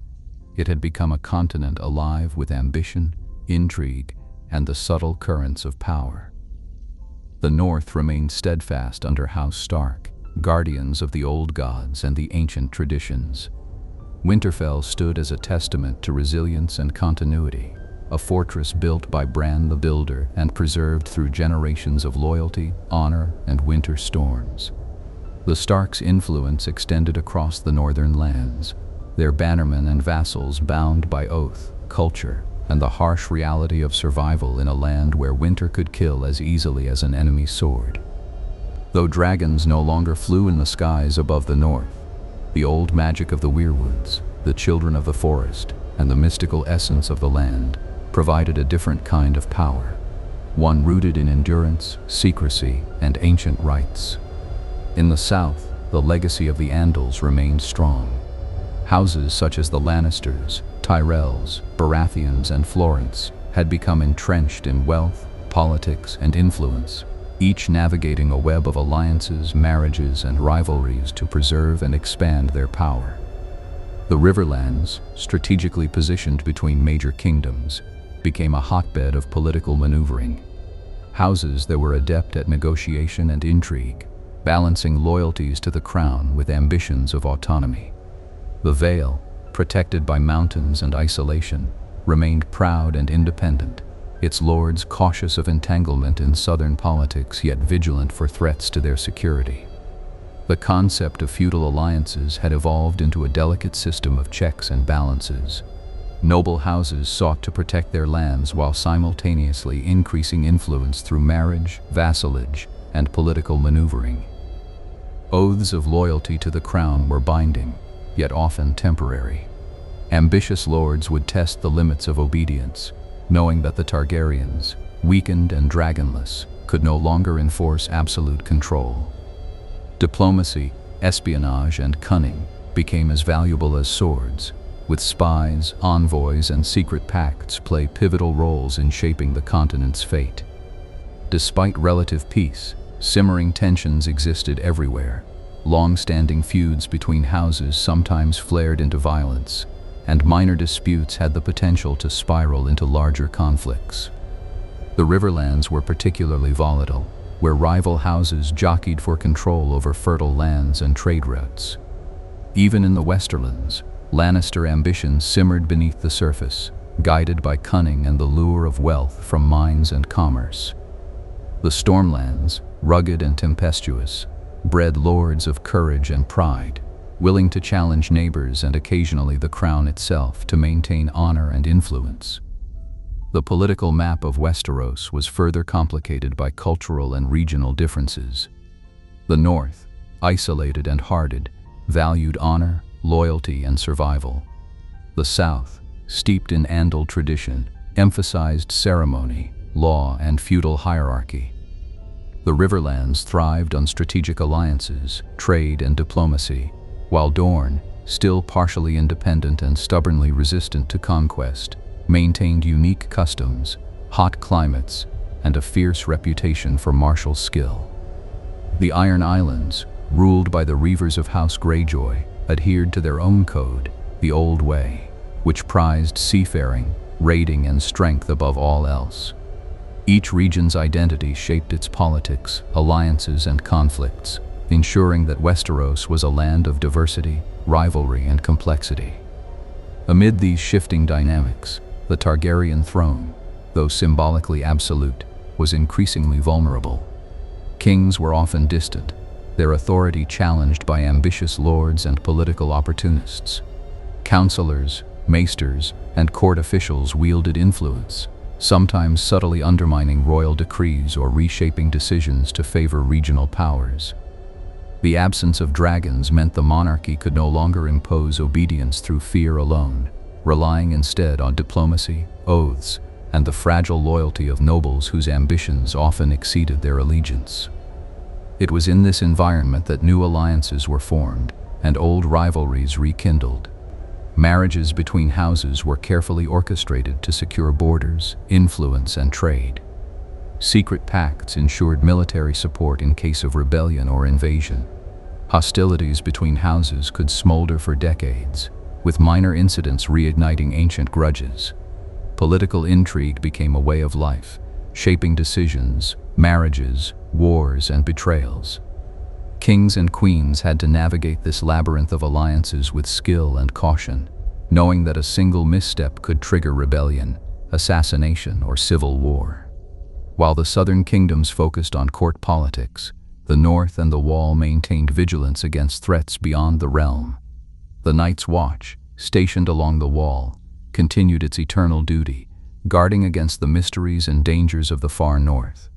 It had become a continent alive with ambition, intrigue, and the subtle currents of power. The North remained steadfast under House Stark, guardians of the old gods and the ancient traditions. Winterfell stood as a testament to resilience and continuity, a fortress built by Bran the Builder and preserved through generations of loyalty, honor, and winter storms. The Starks' influence extended across the northern lands, their bannermen and vassals bound by oath, culture, and the harsh reality of survival in a land where winter could kill as easily as an enemy's sword. Though dragons no longer flew in the skies above the north, the old magic of the weirwoods, the children of the forest, and the mystical essence of the land provided a different kind of power, one rooted in endurance, secrecy, and ancient rites. In the south, the legacy of the Andals remained strong. Houses such as the Lannisters, Tyrells, Baratheons, and Florents had become entrenched in wealth, politics, and influence, each navigating a web of alliances, marriages, and rivalries to preserve and expand their power. The Riverlands, strategically positioned between major kingdoms, became a hotbed of political maneuvering. Houses that were adept at negotiation and intrigue, balancing loyalties to the crown with ambitions of autonomy. The Vale, protected by mountains and isolation, remained proud and independent, its lords cautious of entanglement in southern politics yet vigilant for threats to their security. The concept of feudal alliances had evolved into a delicate system of checks and balances. Noble houses sought to protect their lands while simultaneously increasing influence through marriage, vassalage, and political maneuvering. Oaths of loyalty to the crown were binding, yet often temporary. Ambitious lords would test the limits of obedience, knowing that the Targaryens, weakened and dragonless, could no longer enforce absolute control. Diplomacy, espionage, and cunning became as valuable as swords, with spies, envoys, and secret pacts play pivotal roles in shaping the continent's fate. Despite relative peace, simmering tensions existed everywhere. Long-standing feuds between houses sometimes flared into violence, and minor disputes had the potential to spiral into larger conflicts. The Riverlands were particularly volatile, where rival houses jockeyed for control over fertile lands and trade routes. Even in the Westerlands, Lannister ambitions simmered beneath the surface, guided by cunning and the lure of wealth from mines and commerce. The Stormlands, rugged and tempestuous, bred lords of courage and pride, willing to challenge neighbors and occasionally the crown itself to maintain honor and influence. The political map of Westeros was further complicated by cultural and regional differences. The North, isolated and hardened, valued honor, loyalty, and survival. The South, steeped in Andal tradition, emphasized ceremony, law, and feudal hierarchy. The Riverlands thrived on strategic alliances, trade, and diplomacy, while Dorne, still partially independent and stubbornly resistant to conquest, maintained unique customs, hot climates, and a fierce reputation for martial skill. The Iron Islands, ruled by the Reavers of House Greyjoy, adhered to their own code, the Old Way, which prized seafaring, raiding, and strength above all else. Each region's identity shaped its politics, alliances, and conflicts, ensuring that Westeros was a land of diversity, rivalry, and complexity. Amid these shifting dynamics, the Targaryen throne, though symbolically absolute, was increasingly vulnerable. Kings were often distant, their authority challenged by ambitious lords and political opportunists. Counselors, maesters, and court officials wielded influence, sometimes subtly undermining royal decrees or reshaping decisions to favor regional powers. The absence of dragons meant the monarchy could no longer impose obedience through fear alone, relying instead on diplomacy, oaths, and the fragile loyalty of nobles whose ambitions often exceeded their allegiance. It was in this environment that new alliances were formed and old rivalries rekindled. Marriages between houses were carefully orchestrated to secure borders, influence, and trade. Secret pacts ensured military support in case of rebellion or invasion. Hostilities between houses could smolder for decades, with minor incidents reigniting ancient grudges. Political intrigue became a way of life, shaping decisions, marriages, wars, and betrayals. Kings and queens had to navigate this labyrinth of alliances with skill and caution, knowing that a single misstep could trigger rebellion, assassination, or civil war. While the southern kingdoms focused on court politics, the North and the Wall maintained vigilance against threats beyond the realm. The Night's Watch, stationed along the Wall, continued its eternal duty, guarding against the mysteries and dangers of the far north.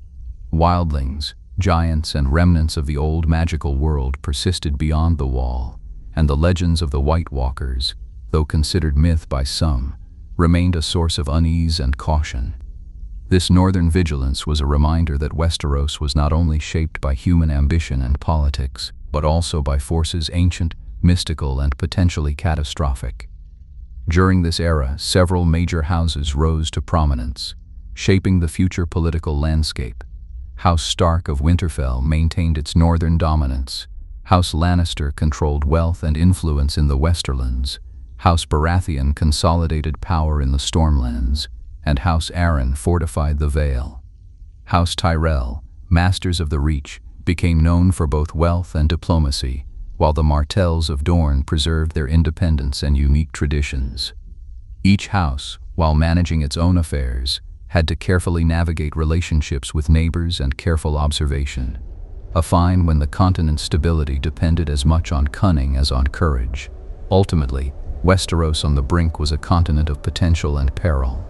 Wildlings, giants, and remnants of the old magical world persisted beyond the Wall, and the legends of the White Walkers, though considered myth by some, remained a source of unease and caution. This northern vigilance was a reminder that Westeros was not only shaped by human ambition and politics, but also by forces ancient, mystical, and potentially catastrophic. During this era, several major houses rose to prominence, shaping the future political landscape. House Stark of Winterfell maintained its northern dominance. House Lannister controlled wealth and influence in the Westerlands, House Baratheon consolidated power in the Stormlands, and House Arryn fortified the Vale. House Tyrell, masters of the Reach, became known for both wealth and diplomacy, while the Martells of Dorne preserved their independence and unique traditions. Each house, while managing its own affairs, had to carefully navigate relationships with neighbors and careful observation, a fine when the continent's stability depended as much on cunning as on courage. Ultimately, Westeros on the Brink was a continent of potential and peril.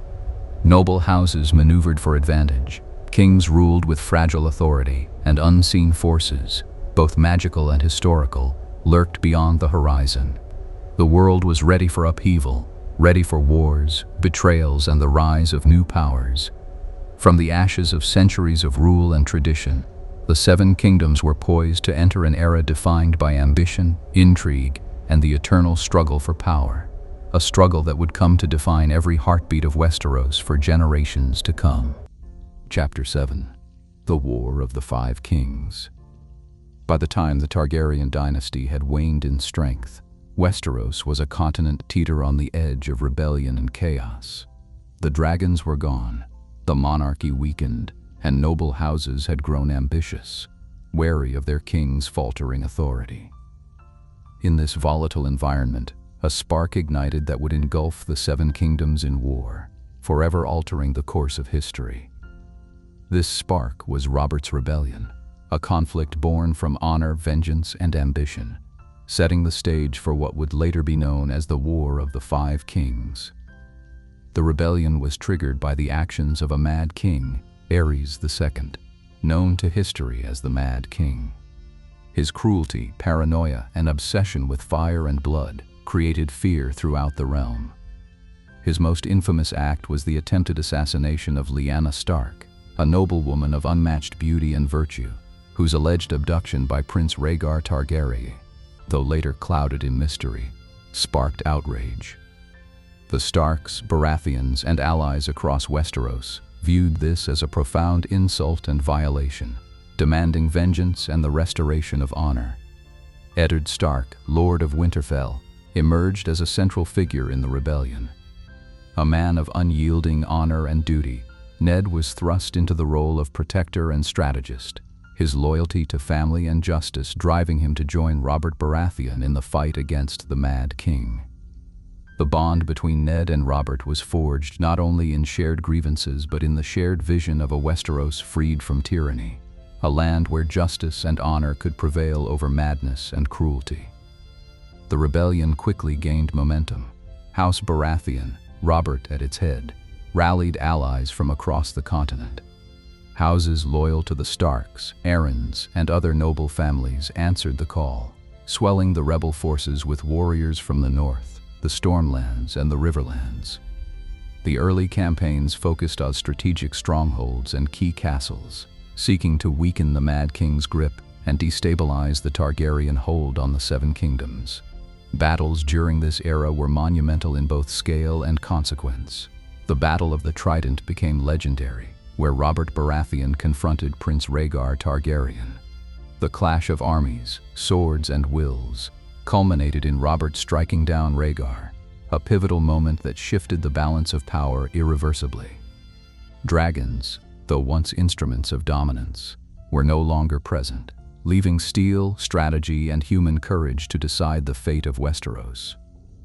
Noble houses maneuvered for advantage, kings ruled with fragile authority, and unseen forces, both magical and historical, lurked beyond the horizon. The world was ready for upheaval, ready for wars, betrayals, and the rise of new powers. From the ashes of centuries of rule and tradition, the Seven Kingdoms were poised to enter an era defined by ambition, intrigue, and the eternal struggle for power, a struggle that would come to define every heartbeat of Westeros for generations to come. Chapter 7. The War of the Five Kings. By the time the Targaryen dynasty had waned in strength, Westeros was a continent teeter on the edge of rebellion and chaos. The dragons were gone, the monarchy weakened, and noble houses had grown ambitious, wary of their king's faltering authority. In this volatile environment, a spark ignited that would engulf the Seven Kingdoms in war, forever altering the course of history. This spark was Robert's Rebellion, a conflict born from honor, vengeance, and ambition, setting the stage for what would later be known as the War of the Five Kings. The rebellion was triggered by the actions of a mad king, Aerys II, known to history as the Mad King. His cruelty, paranoia, and obsession with fire and blood created fear throughout the realm. His most infamous act was the attempted assassination of Lyanna Stark, a noblewoman of unmatched beauty and virtue, whose alleged abduction by Prince Rhaegar Targaryen, though later clouded in mystery, sparked outrage. The Starks, Baratheons, and allies across Westeros viewed this as a profound insult and violation, demanding vengeance and the restoration of honor. Eddard Stark, Lord of Winterfell, emerged as a central figure in the rebellion. A man of unyielding honor and duty, Ned was thrust into the role of protector and strategist, his loyalty to family and justice driving him to join Robert Baratheon in the fight against the Mad King. The bond between Ned and Robert was forged not only in shared grievances but in the shared vision of a Westeros freed from tyranny, a land where justice and honor could prevail over madness and cruelty. The rebellion quickly gained momentum. House Baratheon, Robert at its head, rallied allies from across the continent. Houses loyal to the Starks, Arryns, and other noble families answered the call, swelling the rebel forces with warriors from the north, the Stormlands, and the Riverlands. The early campaigns focused on strategic strongholds and key castles, seeking to weaken the Mad King's grip and destabilize the Targaryen hold on the Seven Kingdoms. Battles during this era were monumental in both scale and consequence. The Battle of the Trident became legendary, where Robert Baratheon confronted Prince Rhaegar Targaryen. The clash of armies, swords, and wills culminated in Robert striking down Rhaegar, a pivotal moment that shifted the balance of power irreversibly. Dragons, though once instruments of dominance, were no longer present, leaving steel, strategy, and human courage to decide the fate of Westeros.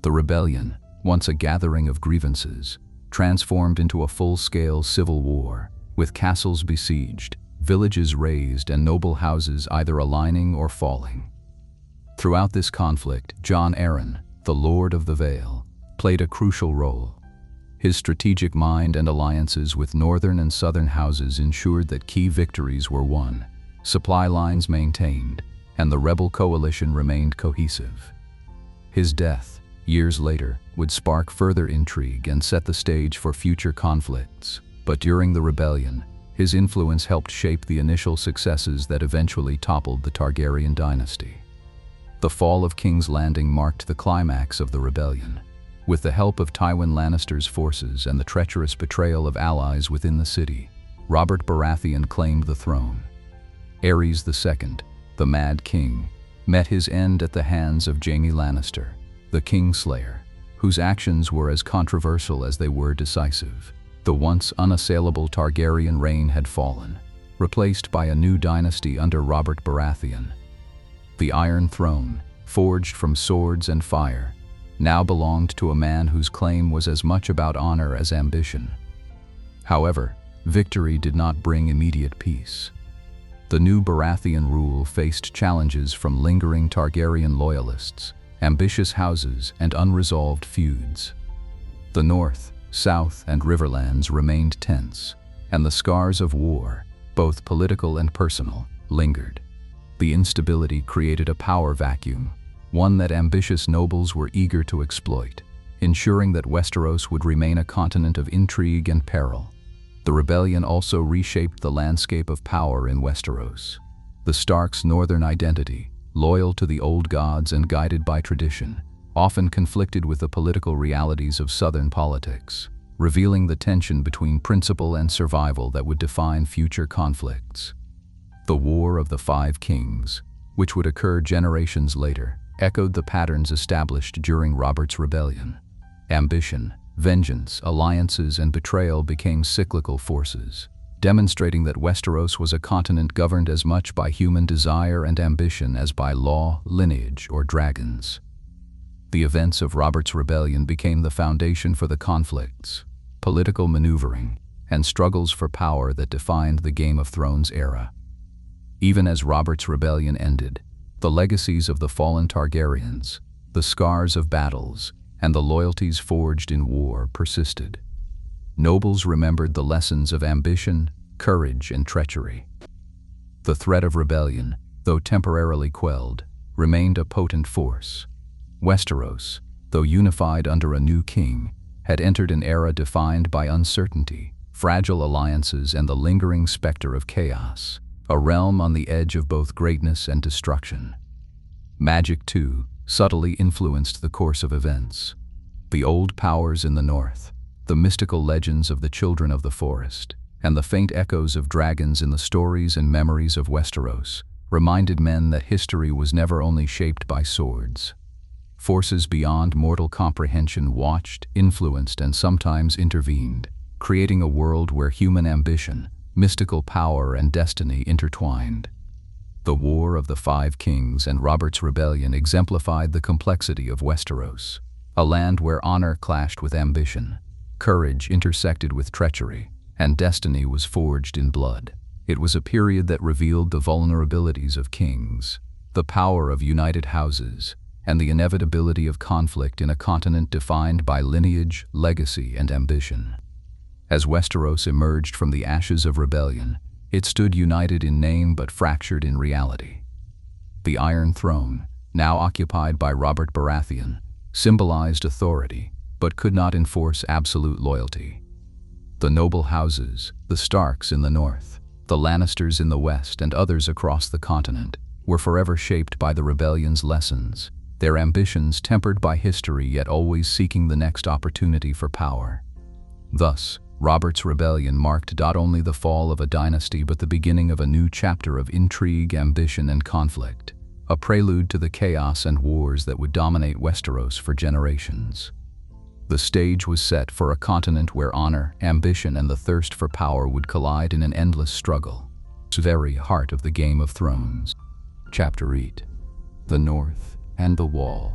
The rebellion, once a gathering of grievances, transformed into a full-scale civil war, with castles besieged, villages razed, and noble houses either aligning or falling. Throughout this conflict, Jon Arryn, the Lord of the Vale, played a crucial role. His strategic mind and alliances with northern and southern houses ensured that key victories were won, supply lines maintained, and the rebel coalition remained cohesive. His death, years later, would spark further intrigue and set the stage for future conflicts. But during the rebellion, his influence helped shape the initial successes that eventually toppled the Targaryen dynasty. The fall of King's Landing marked the climax of the rebellion. With the help of Tywin Lannister's forces and the treacherous betrayal of allies within the city, Robert Baratheon claimed the throne. Aerys II, the Mad King, met his end at the hands of Jaime Lannister, the Kingslayer, whose actions were as controversial as they were decisive. The once unassailable Targaryen reign had fallen, replaced by a new dynasty under Robert Baratheon. The Iron Throne, forged from swords and fire, now belonged to a man whose claim was as much about honor as ambition. However, victory did not bring immediate peace. The new Baratheon rule faced challenges from lingering Targaryen loyalists, ambitious houses, and unresolved feuds. The North, South, and Riverlands remained tense, and the scars of war, both political and personal, lingered. The instability created a power vacuum, one that ambitious nobles were eager to exploit, ensuring that Westeros would remain a continent of intrigue and peril. The rebellion also reshaped the landscape of power in Westeros. The Starks' northern identity, loyal to the old gods and guided by tradition, often conflicted with the political realities of southern politics, revealing the tension between principle and survival that would define future conflicts. The War of the Five Kings, which would occur generations later, echoed the patterns established during Robert's rebellion. Ambition, vengeance, alliances, and betrayal became cyclical forces, demonstrating that Westeros was a continent governed as much by human desire and ambition as by law, lineage, or dragons. The events of Robert's rebellion became the foundation for the conflicts, political maneuvering, and struggles for power that defined the Game of Thrones era. Even as Robert's rebellion ended, the legacies of the fallen Targaryens, the scars of battles, and the loyalties forged in war persisted. Nobles remembered the lessons of ambition, courage, and treachery. The threat of rebellion, though temporarily quelled, remained a potent force. Westeros, though unified under a new king, had entered an era defined by uncertainty, fragile alliances, and the lingering specter of chaos, a realm on the edge of both greatness and destruction. Magic, too, subtly influenced the course of events. The old powers in the north, the mystical legends of the Children of the Forest, and the faint echoes of dragons in the stories and memories of Westeros reminded men that history was never only shaped by swords. Forces beyond mortal comprehension watched, influenced, and sometimes intervened, creating a world where human ambition, mystical power, and destiny intertwined. The War of the Five Kings and Robert's Rebellion exemplified the complexity of Westeros, a land where honor clashed with ambition, courage intersected with treachery, and destiny was forged in blood. It was a period that revealed the vulnerabilities of kings, the power of united houses, and the inevitability of conflict in a continent defined by lineage, legacy, and ambition. As Westeros emerged from the ashes of rebellion, it stood united in name but fractured in reality. The Iron Throne, now occupied by Robert Baratheon, symbolized authority, but could not enforce absolute loyalty. The noble houses, the Starks in the north, the Lannisters in the west, and others across the continent, were forever shaped by the rebellion's lessons, their ambitions tempered by history yet always seeking the next opportunity for power. Thus, Robert's rebellion marked not only the fall of a dynasty but the beginning of a new chapter of intrigue, ambition, and conflict, a prelude to the chaos and wars that would dominate Westeros for generations. The stage was set for a continent where honor, ambition, and the thirst for power would collide in an endless struggle. The very heart of the Game of Thrones. Chapter 8. The North and the Wall.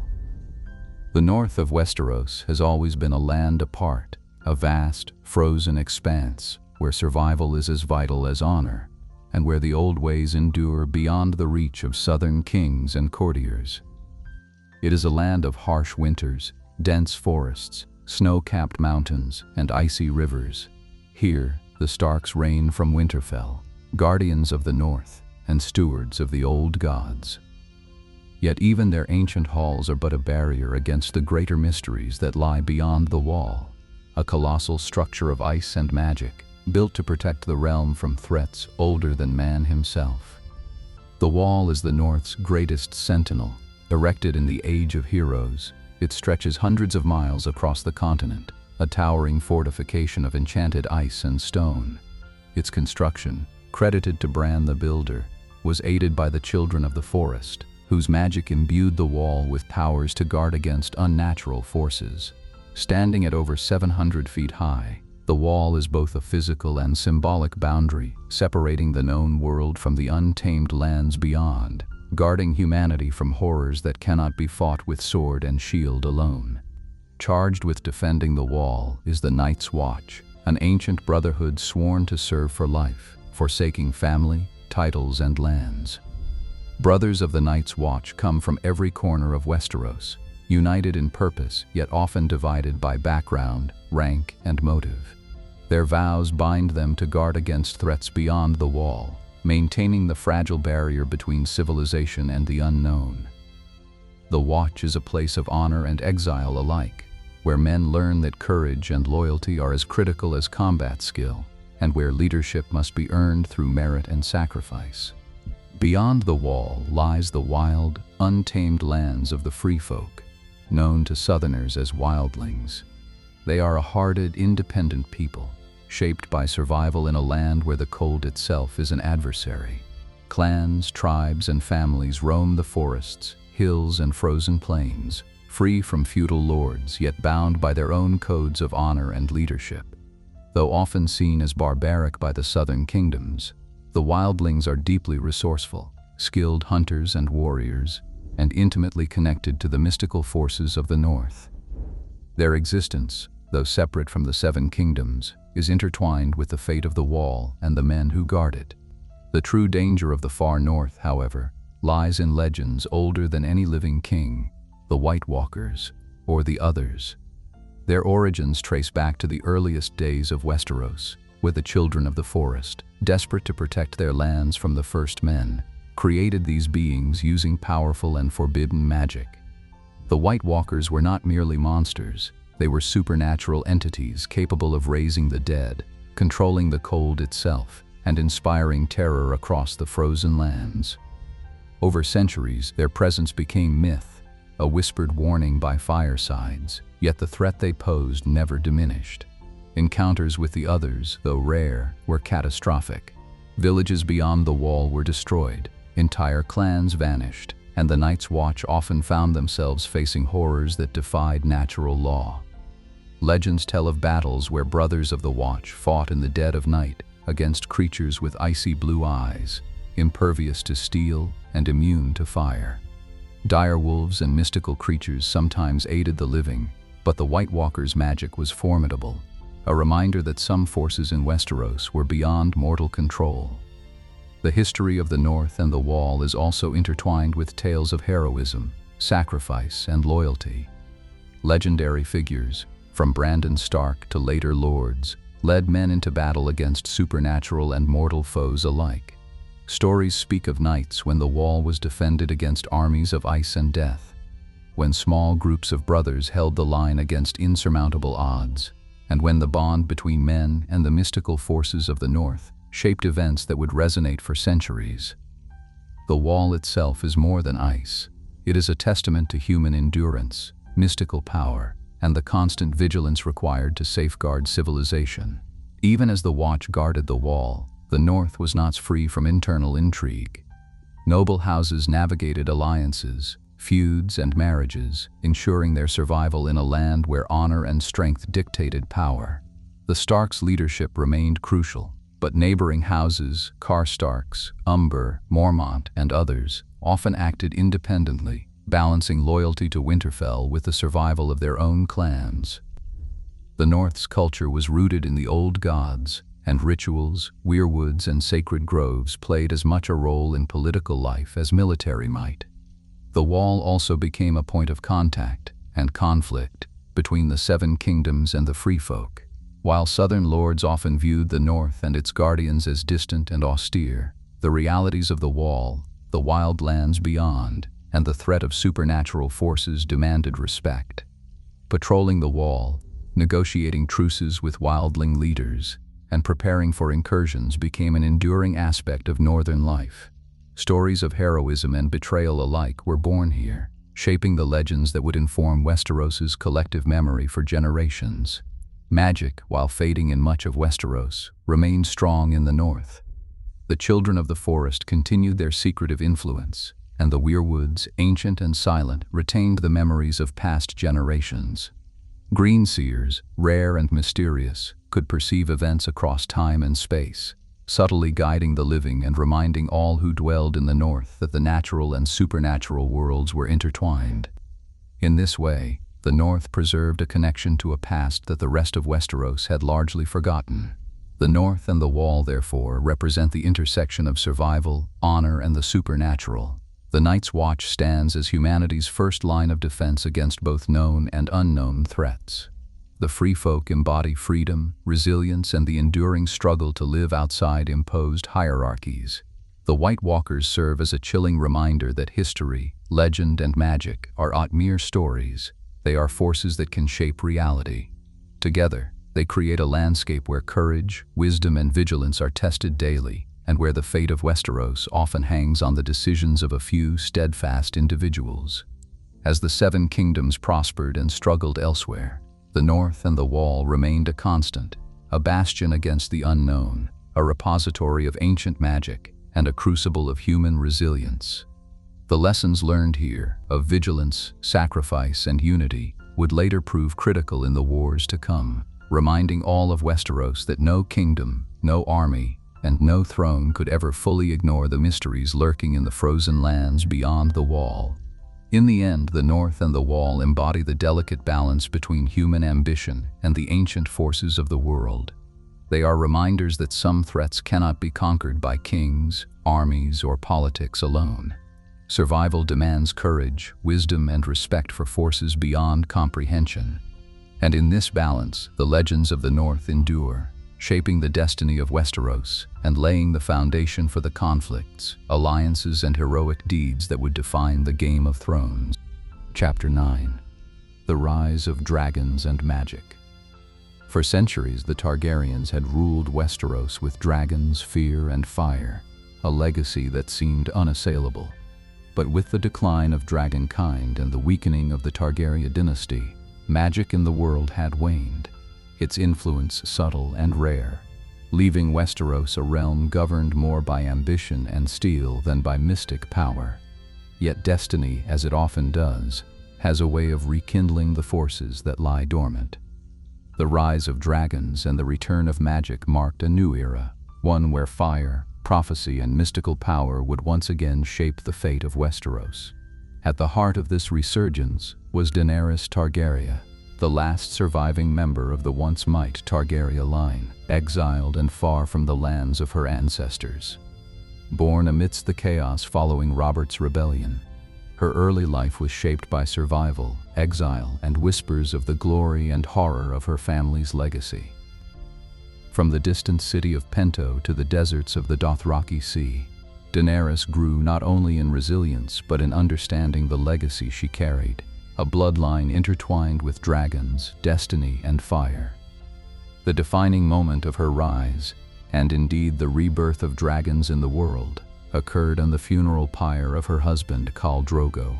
The north of Westeros has always been a land apart, a vast, frozen expanse where survival is as vital as honor, and where the old ways endure beyond the reach of southern kings and courtiers. It is a land of harsh winters, dense forests, snow-capped mountains, and icy rivers. Here, the Starks reign from Winterfell, guardians of the north and stewards of the old gods. Yet even their ancient halls are but a barrier against the greater mysteries that lie beyond the wall, a colossal structure of ice and magic, built to protect the realm from threats older than man himself. The wall is the North's greatest sentinel, erected in the Age of Heroes. It stretches hundreds of miles across the continent, a towering fortification of enchanted ice and stone. Its construction, credited to Bran the Builder, was aided by the Children of the Forest, whose magic imbued the wall with powers to guard against unnatural forces. Standing at over 700 feet high, the wall is both a physical and symbolic boundary, separating the known world from the untamed lands beyond, guarding humanity from horrors that cannot be fought with sword and shield alone. Charged with defending the wall is the Night's Watch, an ancient brotherhood sworn to serve for life, forsaking family, titles, and lands. Brothers of the Night's Watch come from every corner of Westeros, united in purpose yet often divided by background, rank, and motive. Their vows bind them to guard against threats beyond the wall, maintaining the fragile barrier between civilization and the unknown. The Watch is a place of honor and exile alike, where men learn that courage and loyalty are as critical as combat skill, and where leadership must be earned through merit and sacrifice. Beyond the wall lies the wild, untamed lands of the Free Folk, known to Southerners as wildlings. They are a hardened, independent people, shaped by survival in a land where the cold itself is an adversary. Clans, tribes, and families roam the forests, hills, and frozen plains, free from feudal lords yet bound by their own codes of honor and leadership. Though often seen as barbaric by the southern kingdoms, the wildlings are deeply resourceful, skilled hunters and warriors, and intimately connected to the mystical forces of the North. Their existence, though separate from the Seven Kingdoms, is intertwined with the fate of the Wall and the men who guard it. The true danger of the far North, however, lies in legends older than any living king, the White Walkers, or the Others. Their origins trace back to the earliest days of Westeros, where the children of the forest, desperate to protect their lands from the first men, created these beings using powerful and forbidden magic. The White Walkers were not merely monsters, they were supernatural entities capable of raising the dead, controlling the cold itself, and inspiring terror across the frozen lands. Over centuries, their presence became myth, a whispered warning by firesides, yet the threat they posed never diminished. Encounters with the Others, though rare, were catastrophic. Villages beyond the wall were destroyed, entire clans vanished, and the Night's Watch often found themselves facing horrors that defied natural law. Legends tell of battles where brothers of the Watch fought in the dead of night against creatures with icy blue eyes, impervious to steel and immune to fire. Dire wolves and mystical creatures sometimes aided the living, but the White Walkers' magic was formidable, a reminder that some forces in Westeros were beyond mortal control. The history of the North and the Wall is also intertwined with tales of heroism, sacrifice, and loyalty. Legendary figures, from Brandon Stark to later lords, led men into battle against supernatural and mortal foes alike. Stories speak of nights when the wall was defended against armies of ice and death, when small groups of brothers held the line against insurmountable odds, and when the bond between men and the mystical forces of the North shaped events that would resonate for centuries. The wall itself is more than ice. It is a testament to human endurance, mystical power, and the constant vigilance required to safeguard civilization. Even as the Watch guarded the wall, the North was not free from internal intrigue. Noble houses navigated alliances, feuds, and marriages, ensuring their survival in a land where honor and strength dictated power. The Starks' leadership remained crucial, but neighboring houses, Karstarks, Umber, Mormont, and others, often acted independently, balancing loyalty to Winterfell with the survival of their own clans. The North's culture was rooted in the old gods, and rituals, weirwoods, and sacred groves played as much a role in political life as military might. The Wall also became a point of contact and conflict between the Seven Kingdoms and the Free Folk. While Southern lords often viewed the North and its guardians as distant and austere, the realities of the Wall, the wild lands beyond, and the threat of supernatural forces demanded respect. Patrolling the Wall, negotiating truces with wildling leaders, and preparing for incursions became an enduring aspect of northern life. Stories of heroism and betrayal alike were born here, shaping the legends that would inform Westeros's collective memory for generations. Magic, while fading in much of Westeros, remained strong in the North. The children of the forest continued their secretive influence, and the weirwoods, ancient and silent, retained the memories of past generations. Green seers, rare and mysterious, could perceive events across time and space, subtly guiding the living and reminding all who dwelled in the north that the natural and supernatural worlds were intertwined. In this way, the north preserved a connection to a past that the rest of Westeros had largely forgotten. The north and the wall, therefore, represent the intersection of survival, honor, and the supernatural. The Night's Watch stands as humanity's first line of defense against both known and unknown threats. The free folk embody freedom, resilience, and the enduring struggle to live outside imposed hierarchies. The White Walkers serve as a chilling reminder that history, legend, and magic are not mere stories. They are forces that can shape reality. Together, they create a landscape where courage, wisdom, and vigilance are tested daily, and where the fate of Westeros often hangs on the decisions of a few steadfast individuals. As the Seven Kingdoms prospered and struggled elsewhere, the North and the Wall remained a constant, a bastion against the unknown, a repository of ancient magic, and a crucible of human resilience. The lessons learned here, of vigilance, sacrifice, and unity, would later prove critical in the wars to come, reminding all of Westeros that no kingdom, no army, and no throne could ever fully ignore the mysteries lurking in the frozen lands beyond the Wall. In the end, the North and the Wall embody the delicate balance between human ambition and the ancient forces of the world. They are reminders that some threats cannot be conquered by kings, armies, or politics alone. Survival demands courage, wisdom, and respect for forces beyond comprehension. And in this balance, the legends of the North endure, shaping the destiny of Westeros and laying the foundation for the conflicts, alliances, and heroic deeds that would define the Game of Thrones. Chapter 9. The Rise of Dragons and Magic. For centuries, the Targaryens had ruled Westeros with dragons, fear, and fire, a legacy that seemed unassailable. But with the decline of dragonkind and the weakening of the Targaryen dynasty, magic in the world had waned, its influence subtle and rare, leaving Westeros a realm governed more by ambition and steel than by mystic power. Yet destiny, as it often does, has a way of rekindling the forces that lie dormant. The rise of dragons and the return of magic marked a new era, one where fire, prophecy, and mystical power would once again shape the fate of Westeros. At the heart of this resurgence was Daenerys Targaryen, the last surviving member of the once mighty Targaryen line, exiled and far from the lands of her ancestors. Born amidst the chaos following Robert's rebellion, her early life was shaped by survival, exile, and whispers of the glory and horror of her family's legacy. From the distant city of Pento to the deserts of the Dothraki Sea, Daenerys grew not only in resilience but in understanding the legacy she carried, a bloodline intertwined with dragons, destiny, and fire. The defining moment of her rise, and indeed the rebirth of dragons in the world, occurred on the funeral pyre of her husband Khal Drogo.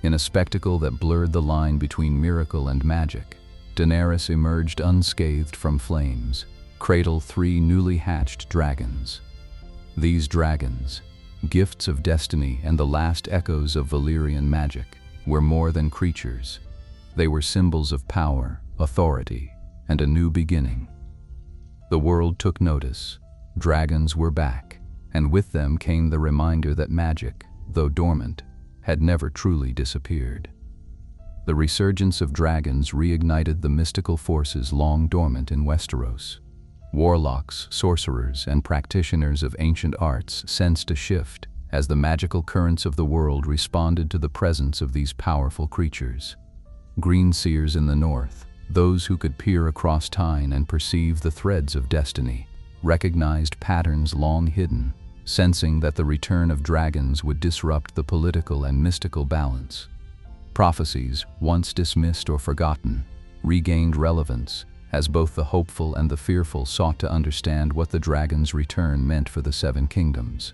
In a spectacle that blurred the line between miracle and magic, Daenerys emerged unscathed from flames, cradled 3 newly hatched dragons. These dragons, gifts of destiny and the last echoes of Valyrian magic, were more than creatures. They were symbols of power, authority, and a new beginning. The world took notice. Dragons were back, and with them came the reminder that magic, though dormant, had never truly disappeared. The resurgence of dragons reignited the mystical forces long dormant in Westeros. Warlocks, sorcerers, and practitioners of ancient arts sensed a shift as the magical currents of the world responded to the presence of these powerful creatures. Green seers in the north, those who could peer across time and perceive the threads of destiny, recognized patterns long hidden, sensing that the return of dragons would disrupt the political and mystical balance. Prophecies, once dismissed or forgotten, regained relevance as both the hopeful and the fearful sought to understand what the dragon's return meant for the Seven Kingdoms.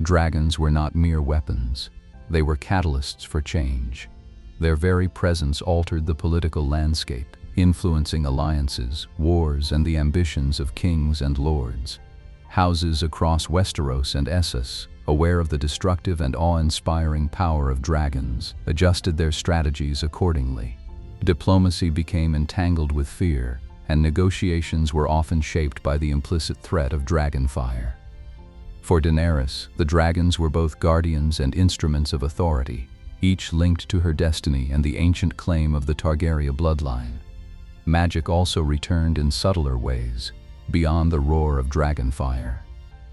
Dragons were not mere weapons. They were catalysts for change. Their very presence altered the political landscape, influencing alliances, wars, and the ambitions of kings and lords. Houses across Westeros and Essos, aware of the destructive and awe-inspiring power of dragons, adjusted their strategies accordingly. Diplomacy became entangled with fear, and negotiations were often shaped by the implicit threat of dragonfire. For Daenerys, the dragons were both guardians and instruments of authority, each linked to her destiny and the ancient claim of the Targaryen bloodline. Magic also returned in subtler ways, beyond the roar of dragonfire.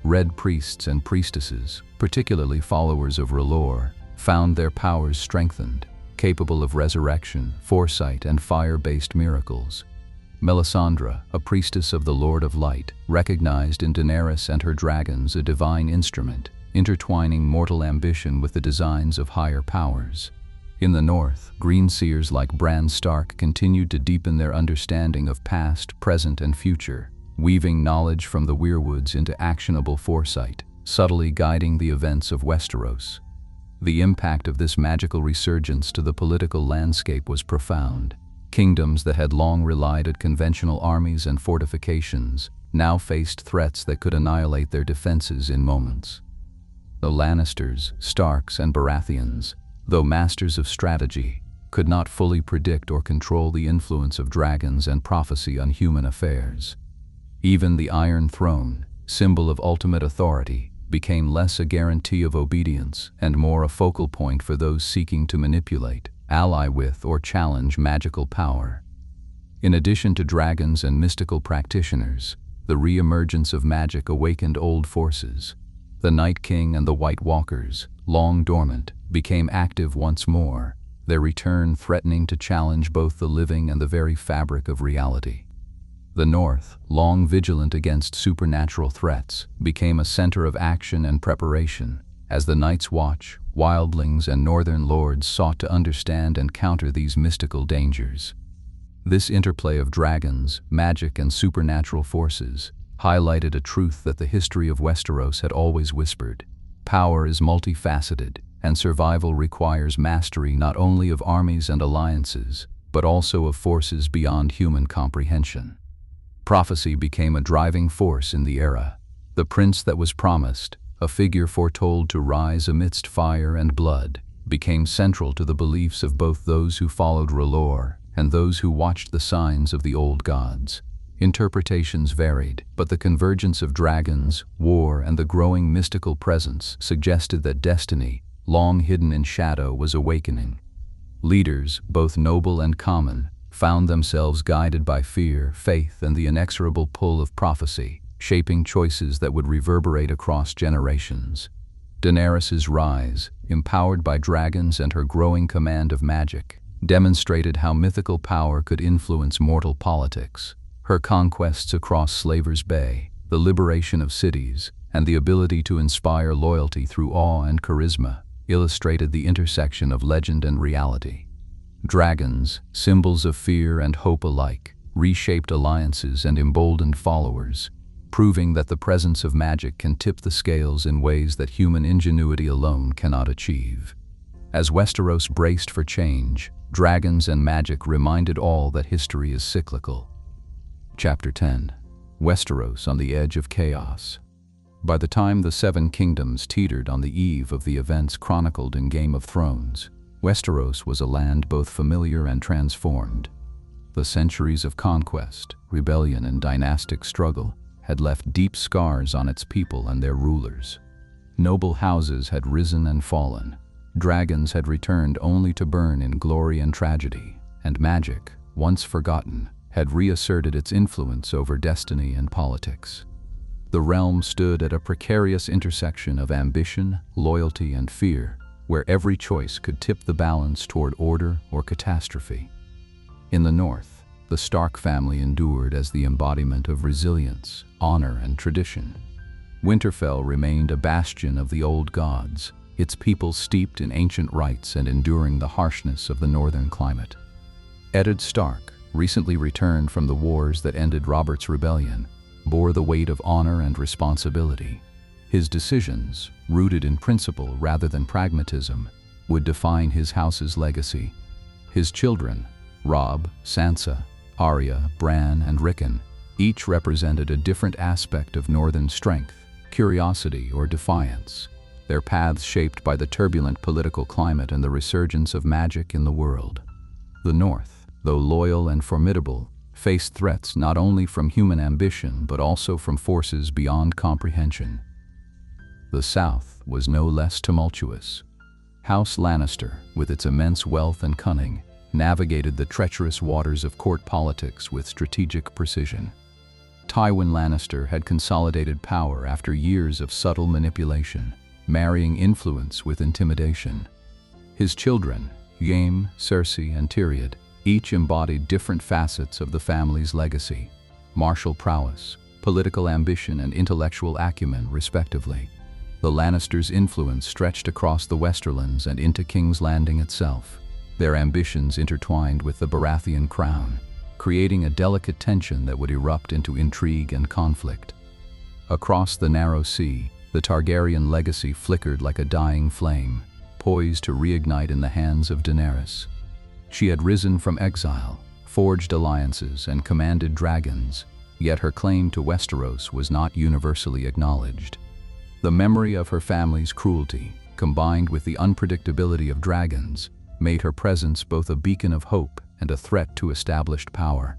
Red priests and priestesses, particularly followers of R'hllor, found their powers strengthened, capable of resurrection, foresight, and fire-based miracles. Melisandre, a priestess of the Lord of Light, recognized in Daenerys and her dragons a divine instrument, intertwining mortal ambition with the designs of higher powers. In the north, green seers like Bran Stark continued to deepen their understanding of past, present, and future, weaving knowledge from the weirwoods into actionable foresight, subtly guiding the events of Westeros. The impact of this magical resurgence to the political landscape was profound. Kingdoms that had long relied on conventional armies and fortifications now faced threats that could annihilate their defenses in moments. The Lannisters, Starks, and Baratheons, though masters of strategy, could not fully predict or control the influence of dragons and prophecy on human affairs. Even the Iron Throne, symbol of ultimate authority, became less a guarantee of obedience and more a focal point for those seeking to manipulate, ally with, or challenge magical power. In addition to dragons and mystical practitioners, the re-emergence of magic awakened old forces. The Night King and the White Walkers, long dormant, became active once more, their return threatening to challenge both the living and the very fabric of reality. The North, long vigilant against supernatural threats, became a center of action and preparation, as the Night's Watch, wildlings, and northern lords sought to understand and counter these mystical dangers. This interplay of dragons, magic, and supernatural forces highlighted a truth that the history of Westeros had always whispered. Power is multifaceted, and survival requires mastery not only of armies and alliances, but also of forces beyond human comprehension. Prophecy became a driving force in the era. The prince that was promised, a figure foretold to rise amidst fire and blood, became central to the beliefs of both those who followed R'hllor and those who watched the signs of the old gods. Interpretations varied, but the convergence of dragons, war, and the growing mystical presence suggested that destiny, long hidden in shadow, was awakening. Leaders, both noble and common, found themselves guided by fear, faith, and the inexorable pull of prophecy, shaping choices that would reverberate across generations. Daenerys' rise, empowered by dragons and her growing command of magic, demonstrated how mythical power could influence mortal politics. Her conquests across Slaver's Bay, the liberation of cities, and the ability to inspire loyalty through awe and charisma illustrated the intersection of legend and reality. Dragons, symbols of fear and hope alike, reshaped alliances and emboldened followers, proving that the presence of magic can tip the scales in ways that human ingenuity alone cannot achieve. As Westeros braced for change, dragons and magic reminded all that history is cyclical. Chapter 10. Westeros on the Edge of Chaos. By the time the Seven Kingdoms teetered on the eve of the events chronicled in Game of Thrones, Westeros was a land both familiar and transformed. The centuries of conquest, rebellion, and dynastic struggle had left deep scars on its people and their rulers. Noble houses had risen and fallen. Dragons had returned only to burn in glory and tragedy, and magic, once forgotten, had reasserted its influence over destiny and politics. The realm stood at a precarious intersection of ambition, loyalty, and fear, where every choice could tip the balance toward order or catastrophe. In the north, the Stark family endured as the embodiment of resilience, honor, and tradition. Winterfell remained a bastion of the old gods, its people steeped in ancient rites and enduring the harshness of the northern climate. Eddard Stark, recently returned from the wars that ended Robert's rebellion, bore the weight of honor and responsibility. His decisions, rooted in principle rather than pragmatism, would define his house's legacy. His children, Robb, Sansa, Arya, Bran, and Rickon, each represented a different aspect of northern strength, curiosity, or defiance, their paths shaped by the turbulent political climate and the resurgence of magic in the world. The North, though loyal and formidable, faced threats not only from human ambition but also from forces beyond comprehension. The South was no less tumultuous. House Lannister, with its immense wealth and cunning, navigated the treacherous waters of court politics with strategic precision. Tywin Lannister had consolidated power after years of subtle manipulation, marrying influence with intimidation. His children, Jaime, Cersei, and Tyrion, each embodied different facets of the family's legacy: martial prowess, political ambition, and intellectual acumen, respectively. The Lannisters' influence stretched across the Westerlands and into King's Landing itself, their ambitions intertwined with the Baratheon crown, creating a delicate tension that would erupt into intrigue and conflict. Across the narrow sea, the Targaryen legacy flickered like a dying flame, poised to reignite in the hands of Daenerys. She had risen from exile, forged alliances, and commanded dragons, yet her claim to Westeros was not universally acknowledged. The memory of her family's cruelty, combined with the unpredictability of dragons, made her presence both a beacon of hope and a threat to established power.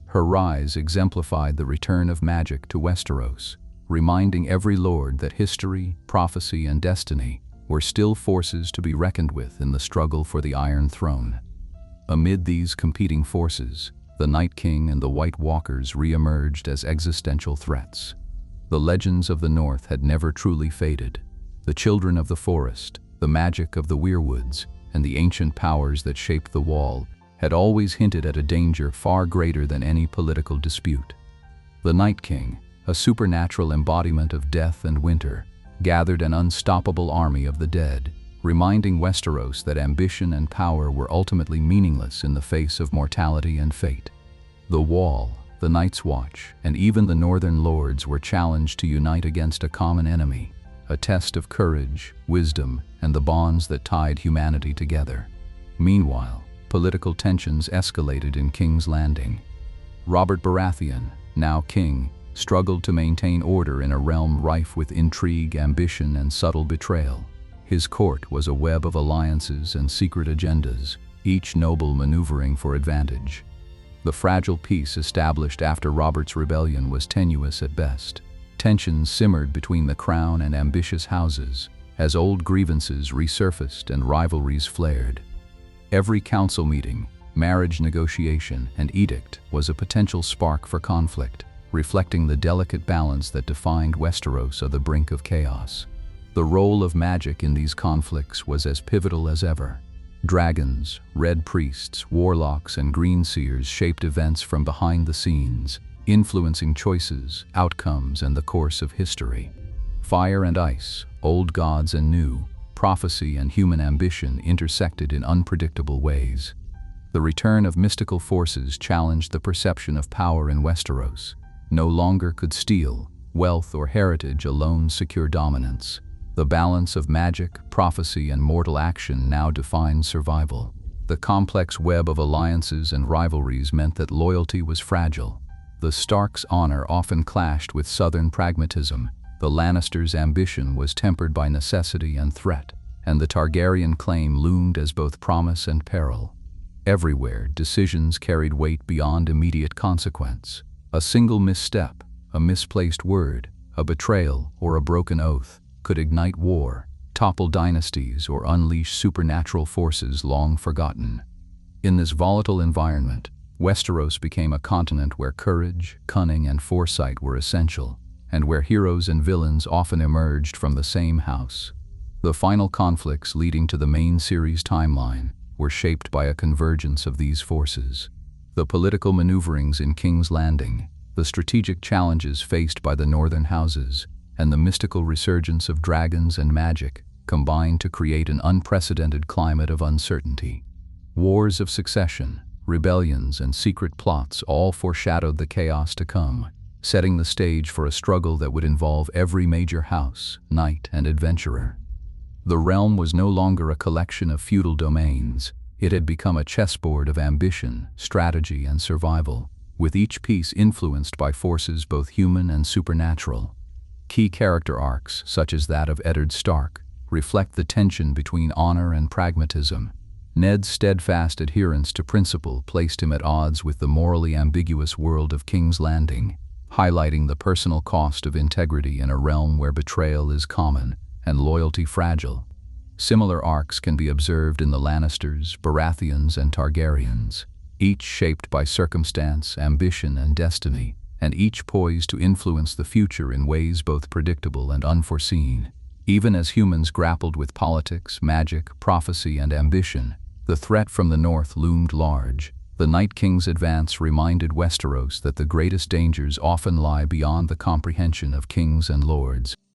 Her rise exemplified the return of magic to Westeros, reminding every lord that history, prophecy, and destiny were still forces to be reckoned with in the struggle for the Iron Throne. Amid these competing forces, the Night King and the White Walkers re-emerged as existential threats. The legends of the North had never truly faded. The children of the forest, the magic of the weirwoods, and the ancient powers that shaped the Wall had always hinted at a danger far greater than any political dispute. The Night King, a supernatural embodiment of death and winter, gathered an unstoppable army of the dead, reminding Westeros that ambition and power were ultimately meaningless in the face of mortality and fate. The Wall, the Night's Watch, and even the Northern Lords were challenged to unite against a common enemy, a test of courage, wisdom, and the bonds that tied humanity together. Meanwhile, political tensions escalated in King's Landing. Robert Baratheon, now king, struggled to maintain order in a realm rife with intrigue, ambition, and subtle betrayal. His court was a web of alliances and secret agendas, each noble maneuvering for advantage. The fragile peace established after Robert's rebellion was tenuous at best. Tensions simmered between the crown and ambitious houses, as old grievances resurfaced and rivalries flared. Every council meeting, marriage negotiation, and edict was a potential spark for conflict, reflecting the delicate balance that defined Westeros at the brink of chaos. The role of magic in these conflicts was as pivotal as ever. Dragons, red priests, warlocks, and green seers shaped events from behind the scenes, influencing choices, outcomes, and the course of history. Fire and ice, old gods and new, prophecy and human ambition intersected in unpredictable ways. The return of mystical forces challenged the perception of power in Westeros. No longer could steel, wealth, or heritage alone secure dominance. The balance of magic, prophecy, and mortal action now defined survival. The complex web of alliances and rivalries meant that loyalty was fragile. The Starks' honor often clashed with Southern pragmatism. The Lannisters' ambition was tempered by necessity and threat, and the Targaryen claim loomed as both promise and peril. Everywhere, decisions carried weight beyond immediate consequence. A single misstep, a misplaced word, a betrayal, or a broken oath could ignite war, topple dynasties, or unleash supernatural forces long forgotten. In this volatile environment, Westeros became a continent where courage, cunning, and foresight were essential, and where heroes and villains often emerged from the same house. The final conflicts leading to the main series timeline were shaped by a convergence of these forces. The political maneuverings in King's Landing, the strategic challenges faced by the northern houses, and the mystical resurgence of dragons and magic combined to create an unprecedented climate of uncertainty. Wars of succession, rebellions, and secret plots all foreshadowed the chaos to come, setting the stage for a struggle that would involve every major house, knight, and adventurer. The realm was no longer a collection of feudal domains. It had become a chessboard of ambition, strategy, and survival, with each piece influenced by forces both human and supernatural. Key character arcs, such as that of Eddard Stark, reflect the tension between honor and pragmatism. Ned's steadfast adherence to principle placed him at odds with the morally ambiguous world of King's Landing, highlighting the personal cost of integrity in a realm where betrayal is common and loyalty fragile. Similar arcs can be observed in the Lannisters, Baratheons, and Targaryens, each shaped by circumstance, ambition, and destiny, and each poised to influence the future in ways both predictable and unforeseen. Even as humans grappled with politics, magic, prophecy, and ambition, the threat from the north loomed large. The Night King's advance reminded Westeros that the greatest dangers often lie beyond the comprehension of kings and lords.